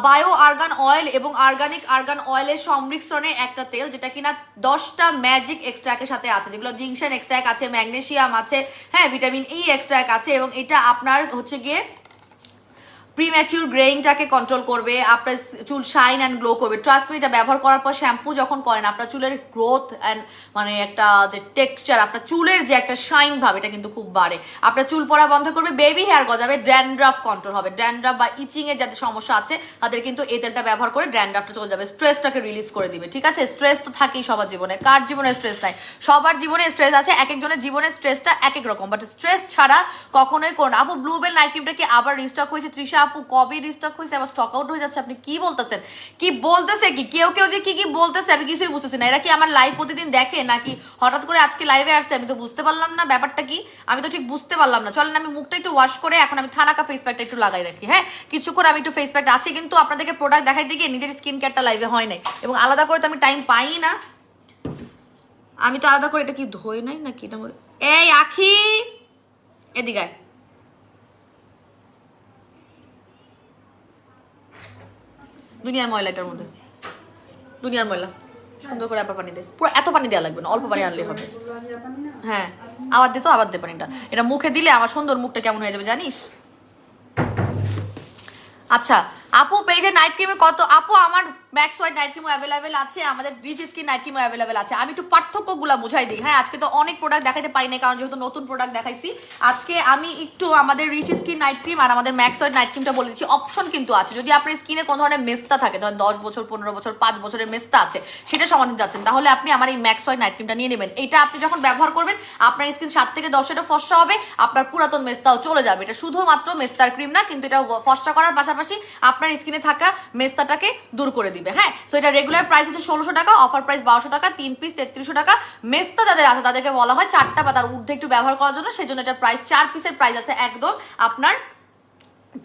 S1: বায়ো আর্গান অয়েল এবং অর্গানিক আর্গান অয়েলের সংমিশ্রণে একটা তেল, যেটা কিনা 10টা ম্যাজিক এক্সট্রাক্টের সাথে আছে, যেগুলো জিংশন এক্সট্রাক্ট আছে, ম্যাগনেসিয়াম আছে, হ্যাঁ ভিটামিন ই এক্সট্রাক্ট আছে, এবং এটা আপনার হচ্ছে গিয়ে প্রিম্যাচিউর গ্রেইংটাকে কন্ট্রোল করবে, আপনার চুল শাইন অ্যান্ড গ্লো করবে। ট্রাস্ট মি, এটা ব্যবহার করার পর শ্যাম্পু যখন করেন, আপনার চুলের গ্রোথ অ্যান্ড মানে একটা যে টেক্সচার, আপনার চুলের যে একটা শাইন ভাব, এটা কিন্তু খুব বাড়ে। আপনার চুল পড়া বন্ধ করবে, বেবি হেয়ার গজাবে, ড্যান্ড্রাফ কন্ট্রোল হবে, ড্যান্ড্রাফ বা ইচিং এর যাদের সমস্যা আছে তাদের কিন্তু এই তেলটা ব্যবহার করে ড্যান্ড্রাফটা চলে যাবে, স্ট্রেসটাকে রিলিজ করে দিবে, ঠিক আছে। স্ট্রেস তো থাকেই সবার জীবনে, কার জীবনে স্ট্রেস নাই, সবার জীবনে স্ট্রেস আছে, এক একজনের জীবনের স্ট্রেসটা এক এক রকম, বাট স্ট্রেস ছাড়া কখনোই করো না। আপু ব্লুবেল নাইট ক্রিমটা কি আবার রিস্টক হয়েছে? তৃষা আপু কবে রিস্টক হয়েছে, আবার স্টক আউট হয়ে যাচ্ছে, আপনি কি বলতেছেন, কি বলতেছে কি কেউ কেউ যে কি বলতেছে আমি কিছুই বুঝতেছি না। এরা কি আমার লাইভ প্রতিদিন দেখে নাকি হঠাৎ করে আজকে লাইভে আসছে, আমি তো বুঝতে পারলাম না ব্যাপারটা কি, আমি তো ঠিক বুঝতে পারলাম না। চলেন আমি মুখটা একটু ওয়াশ করে এখন আমি থানাকা ফেস প্যাকটা একটু লাগাই রাখি। হ্যাঁ, কিছুক্ষণ আমি একটু ফেস প্যাকটা আছে, কিন্তু আপনাদেরকে প্রোডাক্ট দেখাই দিকে নিজের স্কিন কেয়ারটা লাইভে হয় নাই, এবং আলাদা করে তো আমি টাইম পাই না, আমি তো আলাদা করে এটা কি ধোয় নাই নাকি এটা। এই আখি এদিকে আয়। দুনিয়ার ময়লাটার মধ্যে, দুনিয়ার ময়লা সুন্দর করে আবার পানি দে, পুরো এত পানি দেওয়া লাগবে না, অল্প পানি আনলে হবে। হ্যাঁ, আবার দে তো, আবার দে পানিটা, এটা মুখে দিলে আমার সুন্দর মুখটা কেমন হয়ে যাবে জানিস। আচ্ছা আপু পেজে নাইট ক্রিমের কত, আপু আমার ম্যাক্স হোয়াইট নাইট ক্রিমও অ্যাভেলেবেল আছে, আমাদের রিচ স্কিন নাইট ক্রিমও অ্যাভেলেবেল আছে। আমি একটু পার্থক্যগুলো বুঝাই দিই। হ্যাঁ, আজকে তো অনেক প্রোডাক্ট দেখাতে পারি না, কারণ যেহেতু নতুন প্রোডাক্ট দেখাইছি, আজকে আমি একটু আমাদের রিচ স্কিন নাইট ক্রিম আর আমাদের ম্যাক্স হোয়াইট নাইট ক্রিমটা বলে দিচ্ছি। অপশন কিন্তু আছে, যদি আপনার স্কিনে কোনো ধরনের মেস্তা থাকে, ধরেন 10 বছর 15 বছর 5 বছরের মেস্তা আছে, সেটা সমাধান যাচ্ছেন, তাহলে আপনি আমার এই ম্যাক্স হোয়াইট নাইট ক্রিমটা নিয়ে নেবেন। এটা আপনি যখন ব্যবহার করবেন, আপনার স্কিন 7 থেকে 10 ফর্সা হবে, আপনার পুরাতন মেস্তাও চলে যাবে। এটা শুধুমাত্র মেস্তার ক্রিম না, কিন্তু এটা ফর্সা করার পাশাপাশি আপনার স্কিনে থাকা মেস্তাটাকে দূর করে দিবে। হ্যাঁ, সো এটা রেগুলার প্রাইস হচ্ছে 1600 টাকা, অফার প্রাইস 1200 টাকা, 3 পিস 3300 টাকা। মেস্তা যাদের আছে তাদেরকে বলা হয় 4টা বা তার ঊর্ধ্বে একটু ব্যবহার করার জন্য, সেই জন্য এটা প্রাইস 4 পিসের প্রাইস আছে একদম আপনার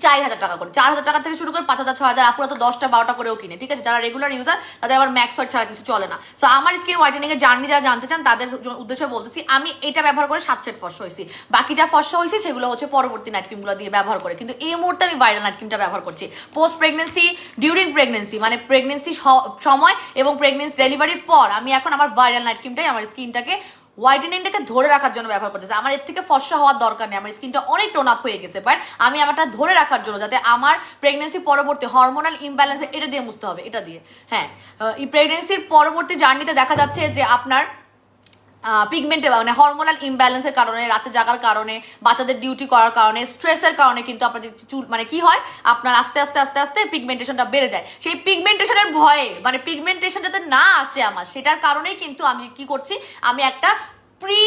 S1: 4,000 টাকা করে, 4,000 টাকা থেকে শুরু করে 5,000 6,000, আপুরা তো 10টা 12টা করেও কিনে, ঠিক আছে? যারা রেগুলার ইউজার তাদের আবার ম্যাক্স হোয়াইট ছাড়া কিছু চলে না। সো আমার স্কিন হোয়াইটেনিং এর জার্নি যারা জানতে চান তাদের উদ্দেশ্যে বলতেছি, আমি এটা ব্যবহার করে 7 সেট ফর্সা হয়েছি। বাকি যা ফর্সা হয়েছে সেগুলো হচ্ছে পরবর্তী নাইট ক্রিমগুলো দিয়ে ব্যবহার করে, কিন্তু এই মুহূর্তে আমি ভাইরাল নাইট ক্রিমটা ব্যবহার করছি। পোস্ট প্রেগনেন্সি, ডিউরিং প্রেগনেন্সি মানে প্রেগনেন্সি সময় এবং প্রেগনেন্সি ডেলিভারির পর আমি এখন আমার ভাইরাল নাইট ক্রিমটাই আমার স্কিনটাকে হোয়াইটেনিংটাকে ধরে রাখার জন্য ব্যবহার করতেছে। আমার এর থেকে ফর্সা হওয়ার দরকার নেই, আমার স্কিনটা অনেক টোন আপ হয়ে গেছে, বাট আমি আমারটা ধরে রাখার জন্য, যাতে আমার প্রেগনেন্সি পরবর্তী হরমোনাল ইমব্যালেন্সে, এটা দিয়ে মুছতে হবে, এটা দিয়ে। হ্যাঁ, এই প্রেগনেন্সির পরবর্তী জার্নিতে দেখা যাচ্ছে যে আপনার পিগমেন্টে মানে হরমোনাল ইমব্যালেন্সের কারণে, রাতে জাগার কারণে, বাচ্চাদের ডিউটি করার কারণে, স্ট্রেসের কারণে কিন্তু আপনার যে চুল মানে কি হয়, আপনার আস্তে আস্তে আস্তে আস্তে পিগমেন্টেশনটা বেড়ে যায়। সেই পিগমেন্টেশনের ভয়ে মানে পিগমেন্টেশন যাতে না আসে আমার, সেটার কারণেই কিন্তু আমি কি করছি, আমি একটা প্রি